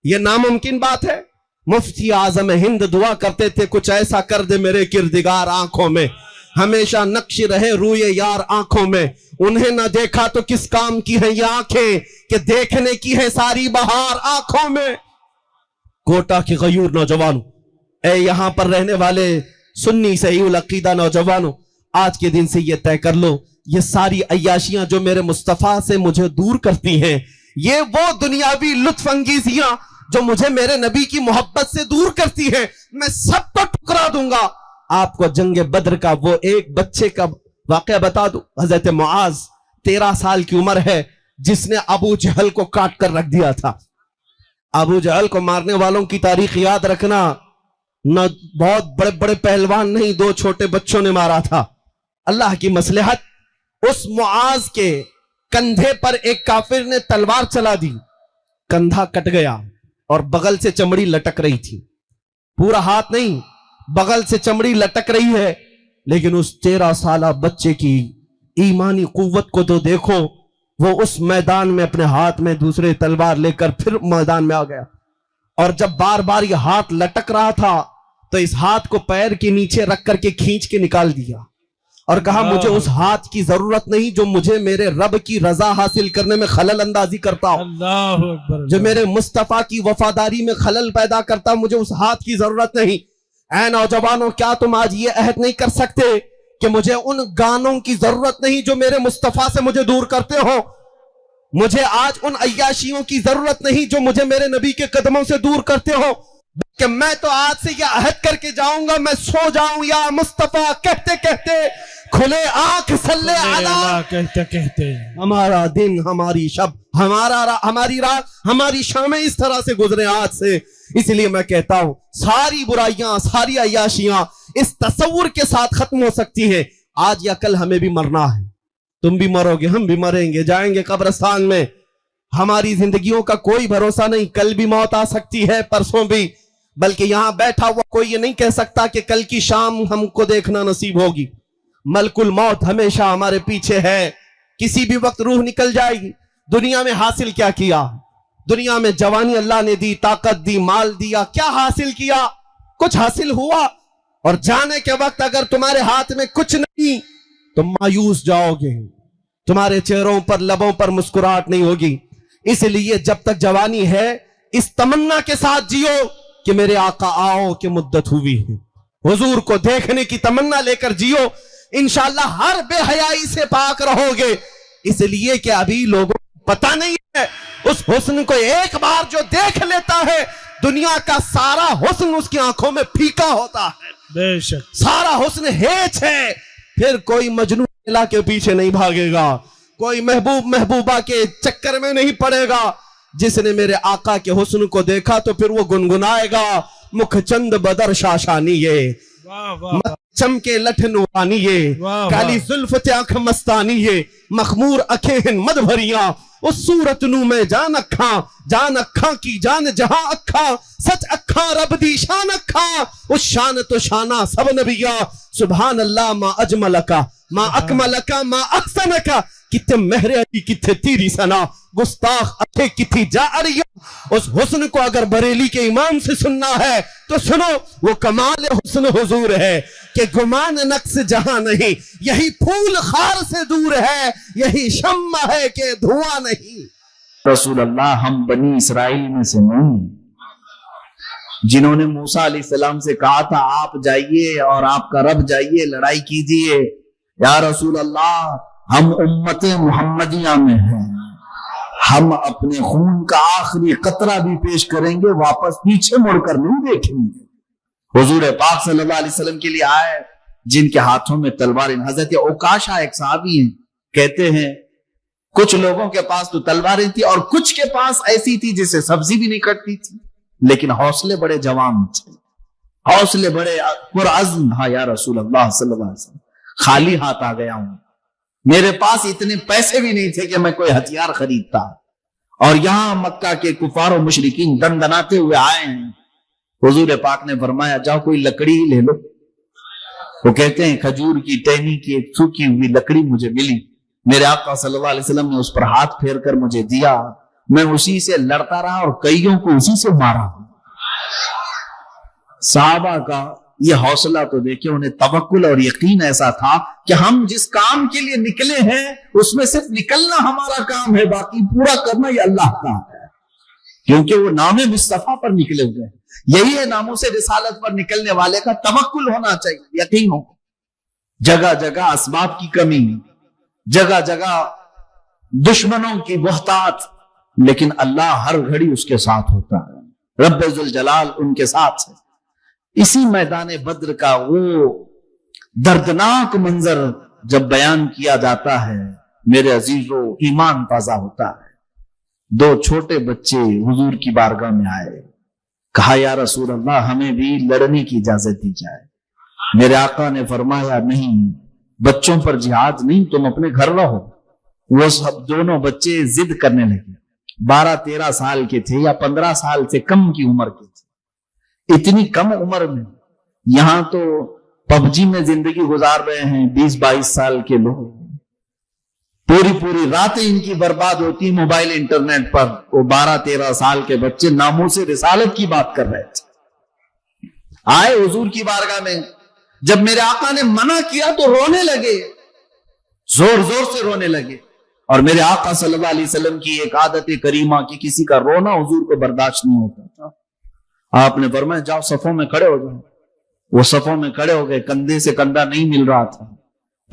یہ ناممکن بات ہے؟ مفتی اعظم ہند دعا کرتے تھے، کچھ ایسا کر دے میرے کردگار آنکھوں میں، ہمیشہ نقش رہے روئے یار آنکھوں میں. انہیں نہ دیکھا تو کس کام کی ہیں یہ آنکھیں کہ دیکھنے کی ہے ساری بہار آنکھوں میں. کوٹا کی غیور نوجوانوں، اے یہاں پر رہنے والے سنی صحیح العقیدہ نوجوانوں، آج کے دن سے یہ طے کر لو، یہ ساری عیاشیاں جو میرے مصطفیٰ سے مجھے دور کرتی ہیں، یہ وہ دنیاوی لطف انگیزیاں جو مجھے میرے نبی کی محبت سے دور کرتی ہیں، میں سب کو ٹھکرا دوں گا. آپ کو جنگ بدر کا وہ ایک بچے کا واقعہ بتا دوں. حضرت معاذ 13 سال کی عمر ہے، جس نے ابو جہل کو کاٹ کر رکھ دیا تھا. ابو جہل کو مارنے والوں کی تاریخ یاد رکھنا، نہ بہت بڑے بڑے پہلوان نہیں، 2 چھوٹے بچوں نے مارا تھا. اللہ کی مصلحت، اس معاذ کے کندھے پر ایک کافر نے تلوار چلا دی، کندھا کٹ گیا اور بغل سے چمڑی لٹک رہی تھی. پورا ہاتھ نہیں، بغل سے چمڑی لٹک رہی ہے. لیکن اس 13 سالہ بچے کی ایمانی قوت کو تو دیکھو، وہ اس میدان میں اپنے ہاتھ میں دوسرے تلوار لے کر پھر میدان میں آ گیا. اور جب بار بار یہ ہاتھ لٹک رہا تھا تو اس ہاتھ کو پیر کے نیچے رکھ کر کے کھینچ کے نکال دیا اور کہا مجھے اس ہاتھ کی ضرورت نہیں جو مجھے میرے رب کی رضا حاصل کرنے میں خلل اندازی کرتا ہو، اللہ اکبر، جو میرے مصطفیٰ کی وفاداری میں خلل پیدا کرتا، مجھے اس ہاتھ کی ضرورت نہیں. اے نوجوانوں، کیا تم آج یہ عہد نہیں کر سکتے کہ مجھے ان گانوں کی ضرورت نہیں جو میرے مصطفیٰ سے مجھے دور کرتے ہو. مجھے آج ان عیاشیوں کی ضرورت نہیں جو مجھے میرے نبی کے قدموں سے دور کرتے ہو. کہ میں تو آج سے یہ عہد کر کے جاؤں گا, میں سو جاؤں یا مصطفیٰ کہتے کہتے, کھلے آنکھ صلی علی کہتے کہتے ہمارا دن, ہماری شب, ہماری رات, ہماری شامیں اس طرح سے گزرے آج سے. اس لیے میں کہتا ہوں ساری برائیاں, ساری عیاشیاں اس تصور کے ساتھ ختم ہو سکتی ہے. آج یا کل ہمیں بھی مرنا ہے, تم بھی مرو گے, ہم بھی مریں گے, جائیں گے قبرستان میں. ہماری زندگیوں کا کوئی بھروسہ نہیں, کل بھی موت آ سکتی ہے, پرسوں بھی. بلکہ یہاں بیٹھا ہوا کوئی یہ نہیں کہہ سکتا کہ کل کی شام ہم کو دیکھنا نصیب ہوگی. ملک الموت ہمیشہ ہمارے پیچھے ہے, کسی بھی وقت روح نکل جائے گی. دنیا میں حاصل کیا کیا؟ دنیا میں جوانی اللہ نے دی, طاقت دی, مال دیا, کیا حاصل کیا؟ کچھ حاصل ہوا؟ اور جانے کے وقت اگر تمہارے ہاتھ میں کچھ نہیں, تم مایوس جاؤ گے, تمہارے چہروں پر, لبوں پر مسکراہٹ نہیں ہوگی. اس لیے جب تک جوانی ہے اس تمنا کے ساتھ جیو کہ میرے آقا آؤ کہ مدت ہوئی ہے, حضور کو دیکھنے کی تمنا لے کر جیو. انشاءاللہ ہر بے حیائی سے پاک رہو گے. اس لیے کہ ابھی لوگوں کو پتہ نہیں ہے, اس حسن کو ایک بار جو دیکھ لیتا ہے دنیا کا سارا حسن اس کی آنکھوں میں پھیکا ہوتا ہے. بے شک سارا حسن ہیچ ہے. پھر کوئی مجنون لیلا کے پیچھے نہیں بھاگے گا, کوئی محبوب محبوبہ کے چکر میں نہیں پڑے گا. جس نے میرے آقا کے حسن کو دیکھا تو پھر وہ گنگنائے گا, مکھ چند بدر شاشانیے, واہ واہ چمکے لٹھ نورانیے, واہ کالی زلفت آنکھ مستانیے, مخمور اکھیں مد بھریاں, اس صورت نو میں جان اکھاں کی جان جہاں اکھاں, سچ اکھاں رب دی شان اکھاں, اس شان تو شانہ سب نبیاں. سبحان اللہ ما اجملکا ما اکملکا ما احسنکا, کتے مہر علی کتے تیری سنا, گستاخ اکھے کتی جا رہی. اس حسن کو اگر بریلی کے امام سے سننا ہے تو سنو, وہ کمال حسن حضور ہے کہ گمان نقص جہاں نہیں, یہی پھول خار سے دور ہے, یہی شمع ہے کہ دھواں نہیں. رسول اللہ ہم بنی اسرائیل میں سے نہیں جنہوں نے موسیٰ علیہ السلام سے کہا تھا آپ جائیے اور آپ کا رب جائیے لڑائی کیجئے. یا رسول اللہ ہم امت محمدیہ میں ہیں, ہم اپنے خون کا آخری قطرہ بھی پیش کریں گے, واپس پیچھے مڑ کر نہیں دیکھیں گے. حضور پاک صلی اللہ علیہ وسلم کے لیے آئے جن کے ہاتھوں میں تلواریں. حضرت اوکاشا ایک صحابی ہیں, کہتے ہیں کچھ لوگوں کے پاس تو تلواریں تھی اور کچھ کے پاس ایسی تھی جسے سبزی بھی نہیں کٹتی تھی, لیکن حوصلے بڑے جوان تھے, حوصلے بڑے پرعزم. ہاں یا رسول اللہ صلی اللہ علیہ وسلم خالی ہاتھ آ گیا ہوں, میرے پاس اتنے پیسے بھی نہیں تھے کہ میں کوئی ہتھیار خریدتا. اور یہاں مکہ کے کفار و مشرکین دندناتے ہوئے آئے ہیں. حضور پاک نے فرمایا جاؤ کوئی لکڑی لے لو. وہ کہتے ہیں کھجور کی ٹہنی کی ایک سوکھی ہوئی لکڑی مجھے ملی, میرے آقا صلی اللہ علیہ وسلم نے اس پر ہاتھ پھیر کر مجھے دیا, میں اسی سے لڑتا رہا اور کئیوں کو اسی سے مارا. صحابہ کا یہ حوصلہ تو دیکھیں, انہیں توکل اور یقین ایسا تھا کہ ہم جس کام کے لیے نکلے ہیں اس میں صرف نکلنا ہمارا کام ہے, باقی پورا کرنا یہ اللہ کا ہے, کیونکہ وہ نام مصطفیٰ پر نکلے ہوئے ہیں. یہی ہے ناموں سے رسالت پر نکلنے والے کا توکل ہونا چاہیے, یقین ہو. جگہ جگہ اسباب کی کمی, جگہ جگہ دشمنوں کی بہتات, لیکن اللہ ہر گھڑی اس کے ساتھ ہوتا ہے, رب ذوالجلال ان کے ساتھ ہے. اسی میدان بدر کا وہ دردناک منظر جب بیان کیا جاتا ہے میرے عزیزو ایمان تازہ ہوتا ہے. دو چھوٹے بچے حضور کی بارگاہ میں آئے, کہا یا رسول اللہ ہمیں بھی لڑنے کی اجازت دی جائے. میرے آقا نے فرمایا نہیں, بچوں پر جہاد نہیں, تم اپنے گھر رہو. وہ سب دونوں بچے ضد کرنے لگے. 12-13 سال کے تھے یا 15 سال سے کم کی عمر کے تھے. اتنی کم عمر میں یہاں تو پب جی میں زندگی گزار رہے ہیں 20-22 سال کے لوگ, پوری راتیں ان کی برباد ہوتی موبائل انٹرنیٹ پر. وہ 12-13 سال کے بچے ناموں سے رسالت کی بات کر رہے تھے. آئے حضور کی بارگاہ میں, جب میرے آقا نے منع کیا تو رونے لگے, زور سے رونے لگے. اور میرے آقا صلی اللہ علیہ وسلم کی ایک عادت کریمہ کہ کسی کا رونا حضور کو برداشت نہیں ہوتا تھا. آپ نے فرمایا جاؤ صفوں میں کھڑے ہو جاؤ. وہ صفوں میں کھڑے ہو گئے, کندھے سے کندھا نہیں مل رہا تھا,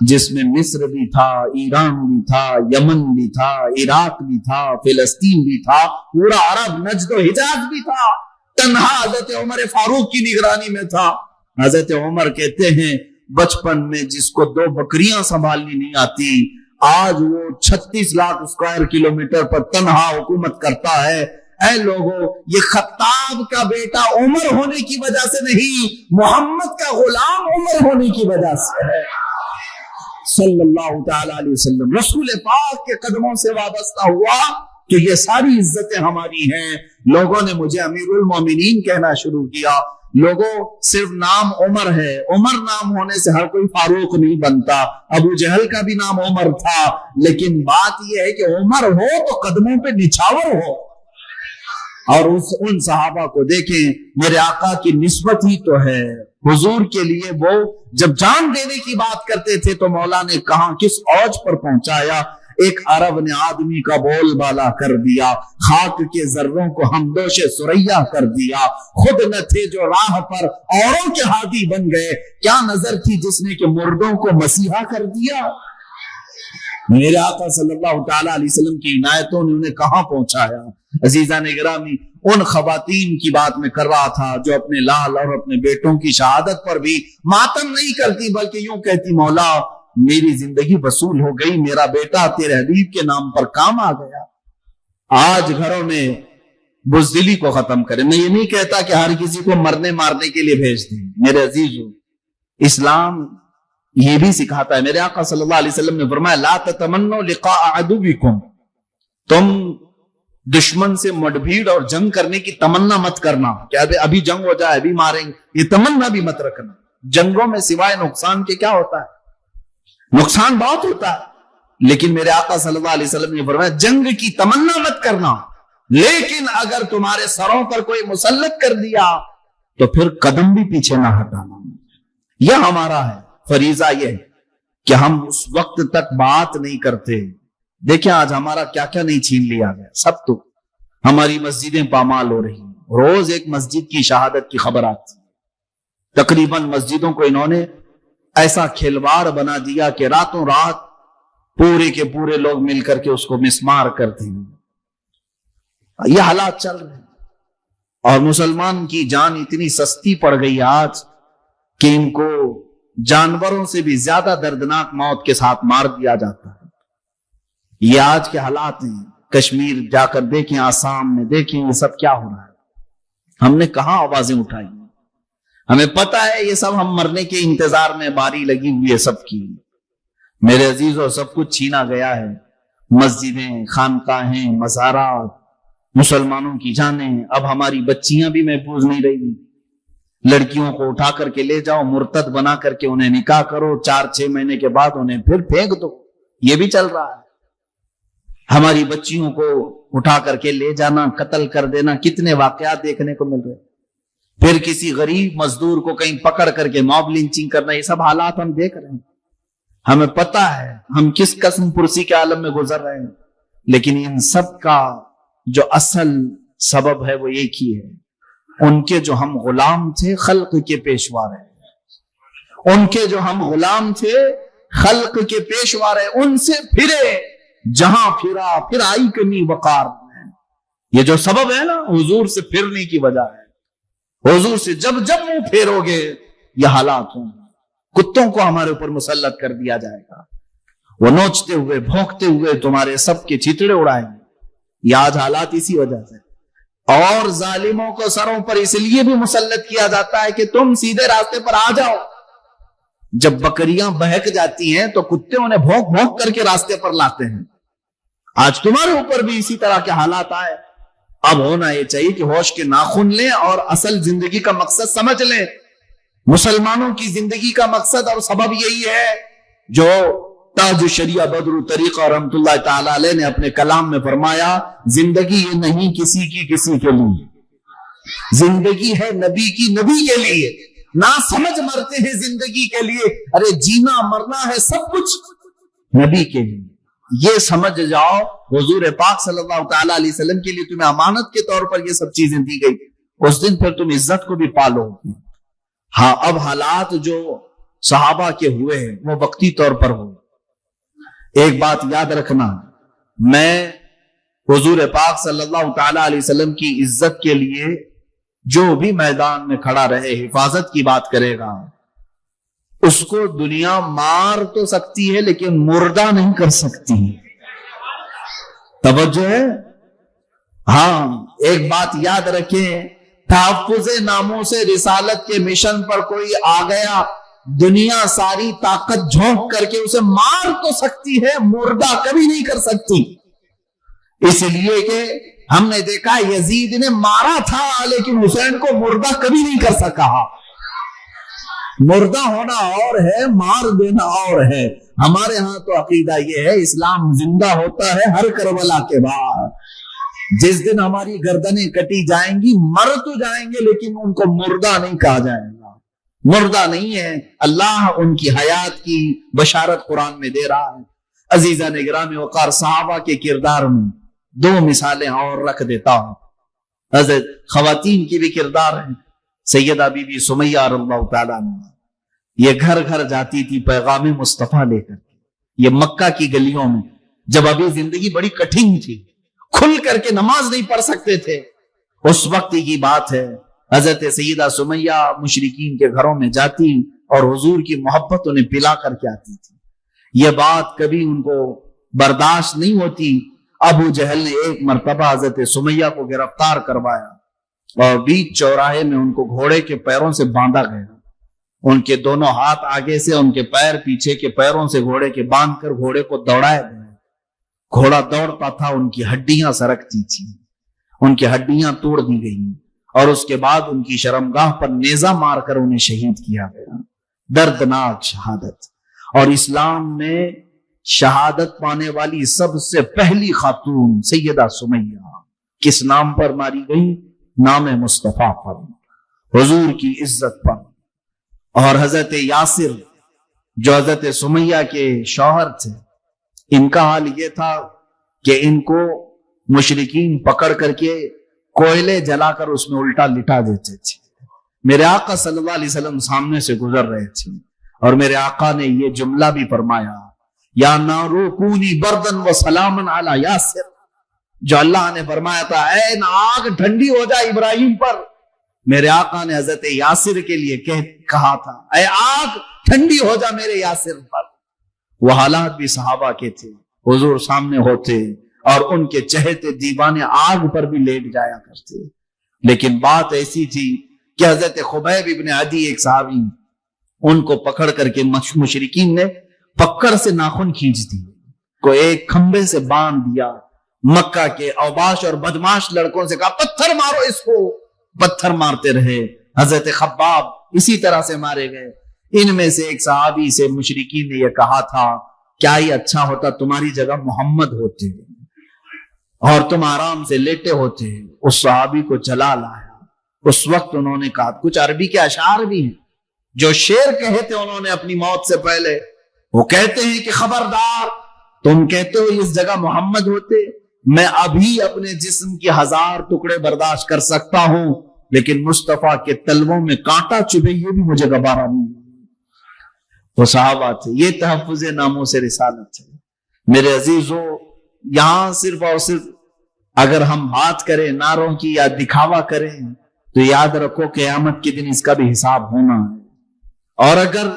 جس میں مصر بھی تھا، ایران بھی تھا، یمن بھی تھا، عراق بھی تھا، فلسطین بھی تھا، پورا عرب، نجد و حجاز بھی تھا، تنہا حضرت عمر فاروق کی نگرانی میں تھا۔ حضرت عمر کہتے ہیں بچپن میں جس کو 2 بکریاں سنبھالنی نہیں آتی، آج وہ 36 لاکھ اسکوائر کلومیٹر پر تنہا حکومت کرتا ہے۔ اے لوگوں، یہ خطاب کا بیٹا عمر ہونے کی وجہ سے نہیں، محمد کا غلام عمر ہونے کی وجہ سے ہے، صلی اللہ تعالی علیہ وسلم۔ رسول پاک کے قدموں سے وابستہ ہوا کہ یہ ساری عزتیں ہماری ہیں۔ لوگوں نے مجھے امیر المومنین کہنا شروع کیا۔ لوگوں، صرف نام عمر ہے، عمر نام ہونے سے ہر کوئی فاروق نہیں بنتا۔ ابو جہل کا بھی نام عمر تھا، لیکن بات یہ ہے کہ عمر ہو تو قدموں پہ نچھاور ہو۔ اور ان صحابہ کو دیکھیں، میرے آقا کی نسبت ہی تو ہے حضور کے لیے۔ وہ جب جان دینے کی بات کرتے تھے تو مولا نے کہاں کس اوج پر پہنچایا۔ ایک عرب نے آدمی کا بول بالا کر دیا، خاک کے ذروں کو ہمدوش سریا کر دیا، خود نہ تھے جو راہ پر اوروں کے ہادی بن گئے، کیا نظر تھی جس نے کہ مردوں کو مسیحا کر دیا۔ میرے آقا صلی اللہ تعالی علیہ وسلم کی عنایتوں نے انہیں کہاں پہنچایا۔ عزیزان گرامی، ان خواتین کی بات میں کر رہا تھا جو اپنے لال اور اپنے بیٹوں کی شہادت پر بھی ماتم نہیں کرتی، بلکہ یوں کہتی، مولا میری زندگی وصول ہو گئی، میرا بیٹا تیرے حبیب کے نام پر کام آ گیا۔ آج گھروں میں بزدلی کو ختم کریں۔ میں یہ نہیں کہتا کہ ہر کسی کو مرنے مارنے کے لیے بھیج دیں، میرے عزیزو، اسلام یہ بھی سکھاتا ہے۔ میرے آقا صلی اللہ علیہ وسلم نے فرمایا، لا تتمنوا لقاء عدوکم، تم دشمن سے مڈبھیڑ اور جنگ کرنے کی تمنا مت کرنا کہ ابھی جنگ ہو جائے، ابھی ماریں گے، یہ تمنا بھی مت رکھنا۔ جنگوں میں سوائے نقصان کے کیا ہوتا ہے؟ نقصان بہت ہوتا ہے، لیکن میرے آقا صلی اللہ علیہ وسلم نے فرمایا جنگ کی تمنا مت کرنا، لیکن اگر تمہارے سروں پر کوئی مسلط کر دیا تو پھر قدم بھی پیچھے نہ ہٹانا۔ یہ ہمارا ہے فریضہ، یہ کہ ہم اس وقت تک بات نہیں کرتے۔ دیکھیں آج ہمارا کیا کیا نہیں چھین لیا گیا، سب تو ہماری مسجدیں پامال ہو رہی ہیں۔ روز ایک مسجد کی شہادت کی خبر آتی، تقریباً مسجدوں کو انہوں نے ایسا کھلواڑ بنا دیا کہ راتوں رات پورے کے پورے لوگ مل کر کے اس کو مسمار کرتے ہیں۔ یہ حالات چل رہے ہیں، اور مسلمان کی جان اتنی سستی پڑ گئی آج کہ ان کو جانوروں سے بھی زیادہ دردناک موت کے ساتھ مار دیا جاتا ہے۔ یہ آج کے حالات ہیں۔ کشمیر جا کر دیکھیں، آسام میں دیکھیں، یہ سب کیا ہو رہا ہے۔ ہم نے کہاں آوازیں اٹھائی؟ ہمیں پتا ہے یہ سب ہم مرنے کے انتظار میں باری لگی ہوئی ہے سب کی۔ میرے عزیزوں، سب کچھ چھینا گیا ہے، مسجدیں، خانقاہیں، مزارات، مسلمانوں کی جانیں۔ اب ہماری بچیاں بھی محفوظ نہیں رہی۔ لڑکیوں کو اٹھا کر کے لے جاؤ، مرتد بنا کر کے انہیں نکاح کرو، 4-6 مہینے کے بعد انہیں پھر پھینک دو، یہ بھی چل رہا ہے۔ ہماری بچیوں کو اٹھا کر کے لے جانا، قتل کر دینا، کتنے واقعات دیکھنے کو مل رہے۔ پھر کسی غریب مزدور کو کہیں پکڑ کر کے موب لنچنگ کرنا، یہ سب حالات ہم دیکھ رہے ہیں۔ ہمیں پتا ہے ہم کس قسم پرسی کے عالم میں گزر رہے ہیں، لیکن ان سب کا جو اصل سبب ہے وہ ایک ہی ہے، ان کے جو ہم غلام تھے خلق کے پیشوا رہے، ان کے جو ہم غلام تھے خلق کے پیشوا رہے، ان سے پھرے، جہاں پھرا پھر آئی کمی وقار میں۔ یہ جو سبب ہے نا حضور سے پھرنے کی وجہ ہے، حضور سے جب منہ پھیرو گے یہ حالات ہوں گے۔ کتوں کو ہمارے اوپر مسلط کر دیا جائے گا، وہ نوچتے ہوئے بھونکتے ہوئے تمہارے سب کے چیتڑے اڑائیں گے۔ یہ آج حالات اسی وجہ سے، اور ظالموں کو سروں پر اس لیے بھی مسلط کیا جاتا ہے کہ تم سیدھے راستے پر آ جاؤ۔ جب بکریاں بہک جاتی ہیں تو کتے انہیں بھونک بھونک کر کے راستے پر لاتے ہیں۔ آج تمہارے اوپر بھی اسی طرح کے حالات آئے۔ اب ہونا یہ چاہیے کہ ہوش کے ناخن لیں اور اصل زندگی کا مقصد سمجھ لیں۔ مسلمانوں کی زندگی کا مقصد اور سبب یہی ہے جو تاج شریعہ بدر طریقہ رحمت اللہ تعالی علیہ نے اپنے کلام میں فرمایا، زندگی یہ نہیں کسی کے لیے، زندگی ہے نبی کی نبی کے لیے۔ نہ سمجھ مرتے ہیں زندگی کے لیے، ارے جینا مرنا ہے سب کچھ نبی کے لیے۔ یہ سمجھ جاؤ، حضور پاک صلی اللہ تعالی علیہ وسلم کے لیے تمہیں امانت کے طور پر یہ سب چیزیں دی گئی، اس دن پھر تم عزت کو بھی پالو۔ ہاں اب حالات جو صحابہ کے ہوئے ہیں وہ وقتی طور پر ہوئے۔ ایک بات یاد رکھنا، میں حضور پاک صلی اللہ تعالی علیہ وسلم کی عزت کے لیے جو بھی میدان میں کھڑا رہے حفاظت کی بات کرے گا، اس کو دنیا مار تو سکتی ہے لیکن مردہ نہیں کر سکتی۔ توجہ ہے؟ ہاں، ایک بات یاد رکھیں، تحفظ ناموس رسالت کے مشن پر کوئی آ گیا، دنیا ساری طاقت جھونک کر کے اسے مار تو سکتی ہے، مردہ کبھی نہیں کر سکتی۔ اس لیے کہ ہم نے دیکھا یزید نے مارا تھا لیکن حسین کو مردہ کبھی نہیں کر سکا۔ مردہ ہونا اور ہے، مار دینا اور ہے۔ ہمارے ہاں تو عقیدہ یہ ہے اسلام زندہ ہوتا ہے ہر کربلا کے بعد۔ جس دن ہماری گردنیں کٹی جائیں گی، مر تو جائیں گے لیکن ان کو مردہ نہیں کہا جائے گا، مردہ نہیں ہے۔ اللہ ان کی حیات کی بشارت قرآن میں دے رہا ہے۔ عزیزان گرامی وقار، صحابہ کے کردار میں دو مثالیں اور رکھ دیتا ہوں۔ حضرت خواتین کی بھی کردار ہے۔ سیدہ بی بی سمیہ رضی اللہ تعالیٰ عنہ، یہ گھر گھر جاتی تھی پیغام مصطفیٰ لے کر۔ یہ مکہ کی گلیوں میں جب ابھی زندگی بڑی کٹھن تھی، کھل کر کے نماز نہیں پڑھ سکتے تھے، اس وقت کی بات ہے، حضرت سیدہ سمیہ مشرکین کے گھروں میں جاتی اور حضور کی محبت انہیں پلا کر کے آتی تھی۔ یہ بات کبھی ان کو برداشت نہیں ہوتی۔ ابو جہل نے ایک مرتبہ حضرت سمیہ کو گرفتار کروایا اور بیچ چوراہے میں ان کو گھوڑے کے پیروں سے باندھا گیا۔ ان کے دونوں ہاتھ آگے سے، ان کے پیر پیچھے کے پیروں سے گھوڑے کے باندھ کر گھوڑے کو دوڑایا گیا۔ گھوڑا دوڑتا تھا، ان کی ہڈیاں سرکتی تھی، ان کی ہڈیاں توڑ دی گئی اور اس کے بعد ان کی شرمگاہ پر نیزہ مار کر انہیں شہید کیا گیا۔ دردناک شہادت۔ اور اسلام میں شہادت پانے والی سب سے پہلی خاتون سیدہ سمیہ کس نام پر ماری گئی؟ نام مصطفیٰ پر، حضور کی عزت پر۔ اور حضرت یاسر جو حضرت سمیہ کے شوہر تھے، ان کا حال یہ تھا کہ ان کو مشرکین پکڑ کر کے کوئلے جلا کر اس میں الٹا لٹا دیتے تھے۔ میرے آقا صلی اللہ علیہ وسلم سامنے سے گزر رہے تھے اور میرے آقا نے یہ جملہ بھی فرمایا، یا نارو کونی بردن و سلامن علی یاسر، جو اللہ نے فرمایا تھا اے آگ ٹھنڈی ہو جائے ابراہیم پر، میرے آقا نے حضرت یاسر کے لیے کہا تھا اے آگ ٹھنڈی ہو جا میرے یاسر پر۔ وہ حالات بھی صحابہ کے تھے، حضور سامنے ہوتے اور ان کے چہتے دیوانے آگ پر بھی لیٹ جایا کرتے، لیکن بات ایسی تھی کہ حضرت خبیب ابن عدی ایک صحابی، ان کو پکڑ کر کے مشرکین نے پکڑ سے ناخن کھینچ دی، کو ایک کھمبے سے باندھ دیا۔ مکہ کے اوباش اور بدماش لڑکوں سے کہا پتھر مارو اس کو، پتھر مارتے رہے۔ حضرت خباب اسی طرح سے مارے گئے۔ ان میں سے ایک صحابی سے مشرکین نے یہ کہا تھا کیا ہی اچھا ہوتا تمہاری جگہ محمد ہوتے اور تم آرام سے لیٹے ہوتے۔ اس صحابی کو جلا لایا۔ اس وقت انہوں نے کہا، کچھ عربی کے اشعار بھی ہیں جو شعر کہے تھے انہوں نے اپنی موت سے پہلے، وہ کہتے ہیں کہ خبردار، تم کہتے ہو اس جگہ محمد ہوتے، میں ابھی اپنے جسم کے 1000 ٹکڑے برداشت کر سکتا ہوں، لیکن مصطفیٰ کے تلووں میں کانٹا چبھے یہ بھی مجھے گوارا نہیں۔ وہ صحابہ تھے، یہ تحفظ ناموس رسالت ہے۔ میرے عزیزو، یہاں صرف اور صرف اگر ہم بات کریں نعروں کی یا دکھاوا کریں تو یاد رکھو قیامت کے دن اس کا بھی حساب ہونا ہے۔ اور اگر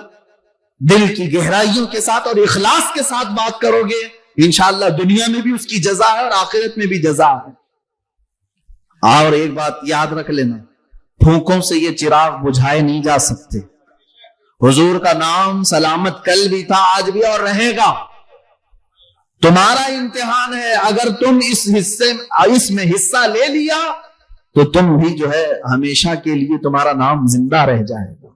دل کی گہرائیوں کے ساتھ اور اخلاص کے ساتھ بات کرو گے، انشاءاللہ دنیا میں بھی اس کی جزا ہے اور آخرت میں بھی جزا ہے۔ اور ایک بات یاد رکھ لینا، پھونکوں سے یہ چراغ بجھائے نہیں جا سکتے۔ حضور کا نام سلامت کل بھی تھا، آج بھی اور رہے گا۔ تمہارا امتحان ہے، اگر تم اس میں حصہ لے لیا تو تم بھی جو ہے ہمیشہ کے لیے تمہارا نام زندہ رہ جائے گا،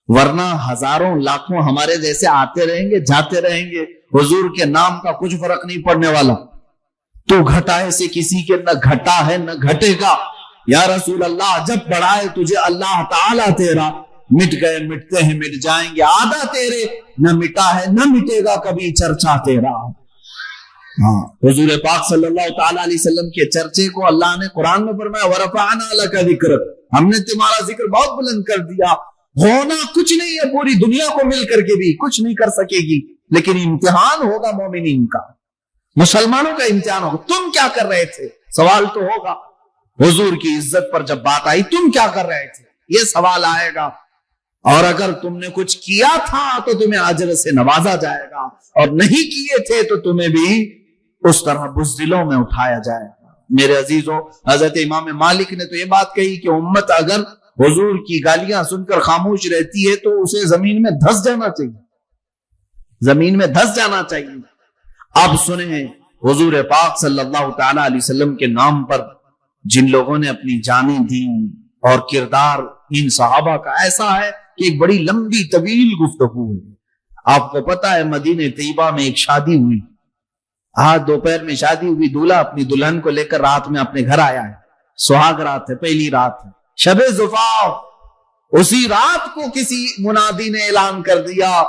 ورنہ ہزاروں لاکھوں ہمارے جیسے آتے رہیں گے جاتے رہیں گے، حضور کے نام کا کچھ فرق نہیں پڑنے والا۔ تو گھٹائے سے کسی کے نہ گھٹا ہے نہ گھٹے گا۔ یا رسول اللہ، جب بڑھائے تجھے اللہ تعالیٰ تیرا، مٹ گئے مٹتے ہیں مٹ جائیں گے آدھا تیرے، نہ مٹا ہے نہ مٹے گا کبھی چرچا تیرا۔ ہاں، حضور پاک صلی اللہ تعالیٰ علیہ وسلم کے چرچے کو اللہ نے قرآن میں فرمایا وَرَفَعْنَا لَكَ ذِكْرَكَ، ہم نے تمہارا ذکر بہت بلند کر دیا۔ ہونا کچھ نہیں ہے، پوری دنیا کو مل کر کے بھی کچھ نہیں کر سکے گی، لیکن امتحان ہوگا مومنین کا، مسلمانوں کا امتحان ہوگا۔ تم کیا کر رہے تھے؟ سوال تو ہوگا۔ حضور کی عزت پر جب بات آئی، تم کیا کر رہے تھے؟ یہ سوال آئے گا۔ اور اگر تم نے کچھ کیا تھا تو تمہیں اجر سے نوازا جائے گا، اور نہیں کیے تھے تو تمہیں بھی اس طرح بزدلوں میں اٹھایا جائے گا۔ میرے عزیزوں، حضرت امام مالک نے تو یہ بات کہی کہ امت اگر حضور کی گالیاں سن کر خاموش رہتی ہے تو اسے زمین میں دھس جانا چاہیے، زمین میں دھس جانا چاہیے۔ اب سنیں، حضور پاک صلی اللہ تعالی علیہ وسلم کے نام پر جن لوگوں نے اپنی جانیں دی، اور کردار ان صحابہ کا ایسا ہے کہ ایک بڑی لمبی طویل گفتگو ہے۔ آپ کو پتا ہے مدینہ طیبہ میں ایک شادی ہوئی، آج دوپہر میں شادی ہوئی، دولہا اپنی دلہن کو لے کر رات میں اپنے گھر آیا ہے، سہاگ رات ہے، پہلی رات ہے، شب زفاف۔ اسی رات کو کسی منادی نے اعلان کر دیا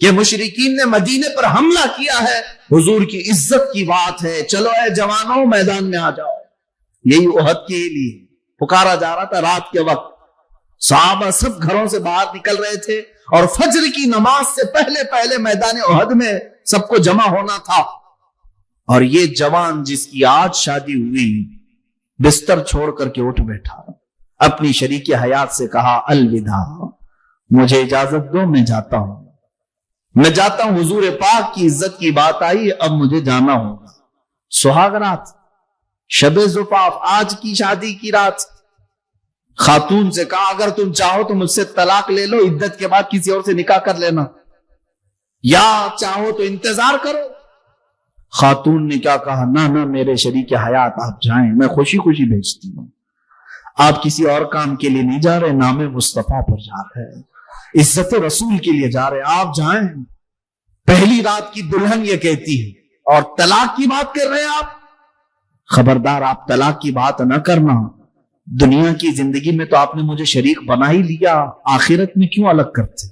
کہ مشرکین نے مدینے پر حملہ کیا ہے، حضور کی عزت کی بات ہے، چلو اے جوانوں میدان میں آ جاؤ۔ یہی احد کے لیے پکارا جا رہا تھا رات کے وقت۔ صحابہ سب گھروں سے باہر نکل رہے تھے، اور فجر کی نماز سے پہلے پہلے میدان احد میں سب کو جمع ہونا تھا۔ اور یہ جوان جس کی آج شادی ہوئی، بستر چھوڑ کر کے اٹھ بیٹھا، اپنی شریک حیات سے کہا الوداع، مجھے اجازت دو، میں جاتا ہوں، میں جاتا ہوں، حضور پاک کی عزت کی بات آئی، اب مجھے جانا ہوگا۔ سہاگ رات، شب زفاف، آج کی شادی کی رات۔ خاتون سے کہا اگر تم چاہو تو مجھ سے طلاق لے لو، عدت کے بعد کسی اور سے نکاح کر لینا، یا چاہو تو انتظار کرو۔ خاتون نے کیا کہا؟ نہ میرے شریک حیات آپ جائیں، میں خوشی خوشی بھیجتی ہوں، آپ کسی اور کام کے لیے نہیں جا رہے، نام مصطفیٰ پر جا رہے ہیں، عزت رسول کے لیے جا رہے ہیں، آپ جائیں۔ پہلی رات کی دلہن یہ کہتی ہے، اور طلاق کی بات کر رہے ہیں آپ؟ خبردار، آپ طلاق کی بات نہ کرنا، دنیا کی زندگی میں تو آپ نے مجھے شریک بنا ہی لیا، آخرت میں کیوں الگ کرتے؟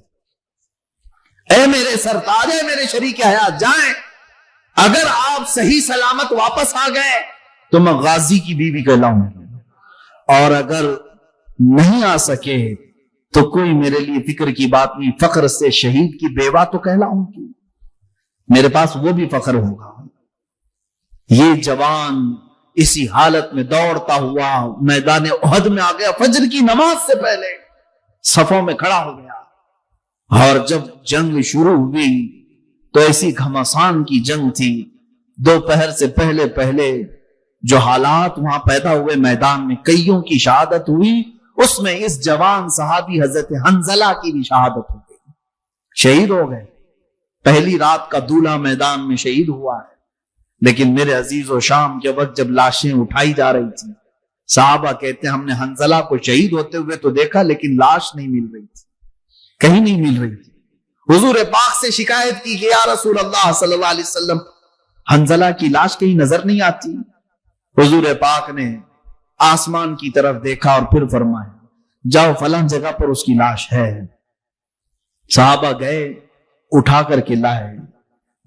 اے میرے سرتاج، اے میرے شریک حیات، جائیں، اگر آپ صحیح سلامت واپس آ گئے تو میں غازی کی بیوی کہلاؤں گی، اور اگر نہیں آ سکے تو کوئی میرے لیے فکر کی بات نہیں، فخر سے شہید کی بیوہ تو کہلاؤں گی، میرے پاس وہ بھی فخر ہوگا۔ یہ جوان اسی حالت میں دوڑتا ہوا میدان احد میں آ گیا، فجر کی نماز سے پہلے صفوں میں کھڑا ہو گیا۔ اور جب جنگ شروع ہوئی تو ایسی گھمسان کی جنگ تھی، دوپہر سے پہلے پہلے جو حالات وہاں پیدا ہوئے میدان میں، کئیوں کی شہادت ہوئی، اس میں اس جوان صحابی حضرت حنظلہ کی بھی شہادت ہو گئی، شہید ہو گئے۔ پہلی رات کا دولہا میدان میں شہید ہوا ہے۔ لیکن میرے عزیز و شام کے وقت جب لاشیں اٹھائی جا رہی تھی، صحابہ کہتے ہیں ہم نے حنظلہ کو شہید ہوتے ہوئے تو دیکھا، لیکن لاش نہیں مل رہی تھی، کہیں نہیں مل رہی تھی۔ حضور پاک سے شکایت کی کہ یا رسول اللہ صلی اللہ علیہ وسلم، حنظلہ کی لاش کہیں نظر نہیں آتی۔ حضور پاک نے آسمان کی طرف دیکھا اور پھر فرمایا جاؤ فلاں جگہ پر اس کی لاش ہے۔ صحابہ گئے، اٹھا کر کے لائے،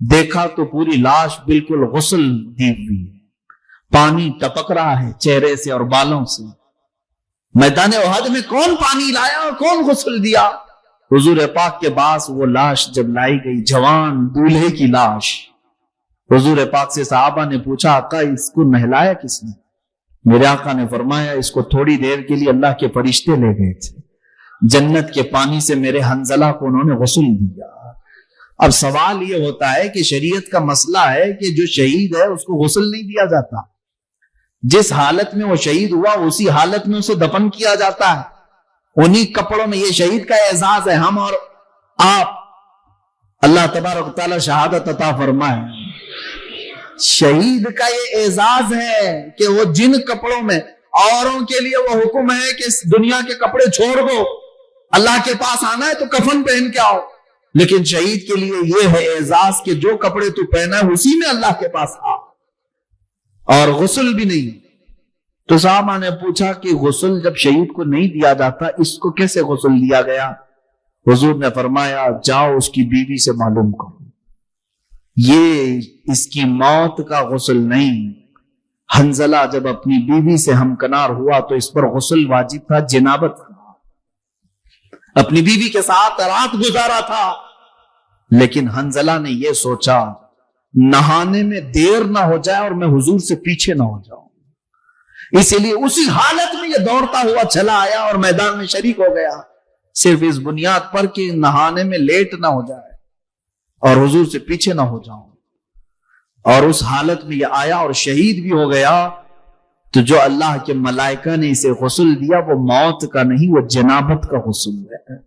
دیکھا تو پوری لاش بالکل غسل دی ہوئی ہے، پانی ٹپک رہا ہے چہرے سے اور بالوں سے۔ میدان احد میں کون پانی لایا اور کون غسل دیا؟ حضور پاک کے پاس وہ لاش جب لائی گئی، جوان دولہے کی لاش، حضور پاک سے صحابہ نے پوچھا آقا اس کو نہلایا کس نے؟ میرے آقا نے فرمایا اس کو تھوڑی دیر کے لیے اللہ کے فرشتے لے گئے تھے، جنت کے پانی سے میرے حنظلہ کو انہوں نے غسل دیا۔ اب سوال یہ ہوتا ہے کہ شریعت کا مسئلہ ہے کہ جو شہید ہے اس کو غسل نہیں دیا جاتا، جس حالت میں وہ شہید ہوا اسی حالت میں اسے دفن کیا جاتا ہے، انہی کپڑوں میں۔ یہ شہید کا اعزاز ہے، ہم اور آپ، اللہ تبارک و تعالی شہادت عطا فرمائے۔ شہید کا یہ اعزاز ہے کہ وہ جن کپڑوں میں، اوروں کے لیے وہ حکم ہے کہ دنیا کے کپڑے چھوڑ دو، اللہ کے پاس آنا ہے تو کفن پہن کے آؤ، لیکن شہید کے لیے یہ ہے اعزاز کہ جو کپڑے تو پہنا ہے اسی میں اللہ کے پاس آ، اور غسل بھی نہیں۔ تو صحابہ نے پوچھا کہ غسل جب شہید کو نہیں دیا جاتا، اس کو کیسے غسل دیا گیا؟ حضور نے فرمایا جاؤ اس کی بیوی سے معلوم کرو، یہ اس کی موت کا غسل نہیں، حنظلہ جب اپنی بیوی سے ہمکنار ہوا تو اس پر غسل واجب تھا، جنابت کا۔ اپنی بیوی کے ساتھ رات گزارا تھا، لیکن حنظلہ نے یہ سوچا نہانے میں دیر نہ ہو جائے اور میں حضور سے پیچھے نہ ہو جاؤں، اسی لیے اسی حالت میں یہ دوڑتا ہوا چلا آیا اور میدان میں شریک ہو گیا، صرف اس بنیاد پر کہ نہانے میں لیٹ نہ ہو جائے اور حضور سے پیچھے نہ ہو جاؤں۔ اور اس حالت میں یہ آیا اور شہید بھی ہو گیا۔ تو جو اللہ کے ملائکہ نے اسے غسل دیا وہ موت کا نہیں، وہ جنابت کا غسل ہے،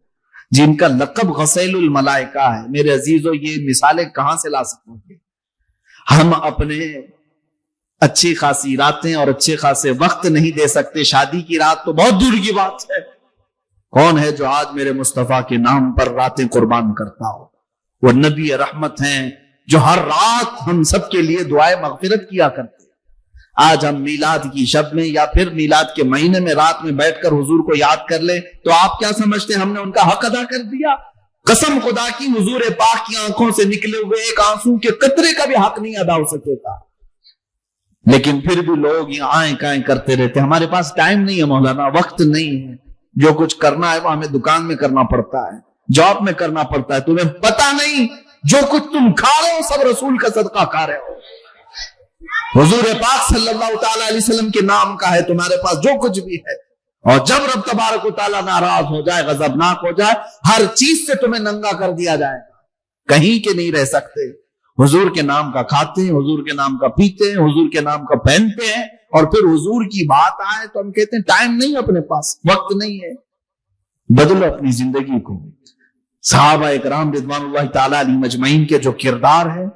جن کا لقب غسیل الملائکہ ہے۔ میرے عزیزو، یہ مثالیں کہاں سے لا سکوں گے؟ ہم اپنے اچھی خاصی راتیں اور اچھے خاصے وقت نہیں دے سکتے، شادی کی رات تو بہت دور کی بات ہے۔ کون ہے جو آج میرے مصطفیٰ کے نام پر راتیں قربان کرتا ہو؟ وہ نبی رحمت ہیں جو ہر رات ہم سب کے لیے دعائے مغفرت کیا کرتے۔ آج ہم میلاد کی شب میں یا پھر میلاد کے مہینے میں رات میں بیٹھ کر حضور کو یاد کر لیں تو آپ کیا سمجھتے ہیں ہم نے ان کا حق ادا کر دیا؟ قسم خدا کی، حضور پاک کی آنکھوں سے نکلے ہوئے ایک آنسو کے قطرے کا بھی حق نہیں ادا ہو سکے گا، لیکن پھر بھی لوگ یہ آئیں کائیں کرتے رہتے۔ ہمارے پاس ٹائم نہیں ہے مولانا، وقت نہیں ہے، جو کچھ کرنا ہے وہ ہمیں دکان میں کرنا پڑتا ہے، جاب میں کرنا پڑتا ہے، تمہیں پتا نہیں جو کچھ تم کھا رہے ہو سب رسول کا صدقہ کھا رہے ہو۔ حضور پاک صلی اللہ تعالی علیہ وسلم کے نام کا ہے تمہارے پاس جو کچھ بھی ہے، اور جب رب تبارک و تعالیٰ ناراض ہو جائے، غضبناک ہو جائے، ہر چیز سے تمہیں ننگا کر دیا جائے گا، کہیں کے نہیں رہ سکتے۔ حضور کے نام کا کھاتے ہیں، حضور کے نام کا پیتے ہیں، حضور کے نام کا پہنتے ہیں، اور پھر حضور کی بات آئے تو ہم کہتے ہیں ٹائم نہیں ہے، اپنے پاس وقت نہیں ہے۔ بدلو اپنی زندگی کو۔ صحابہ اکرام رضوان اللہ تعالی علیہم اجمعین کے جو کردار ہے،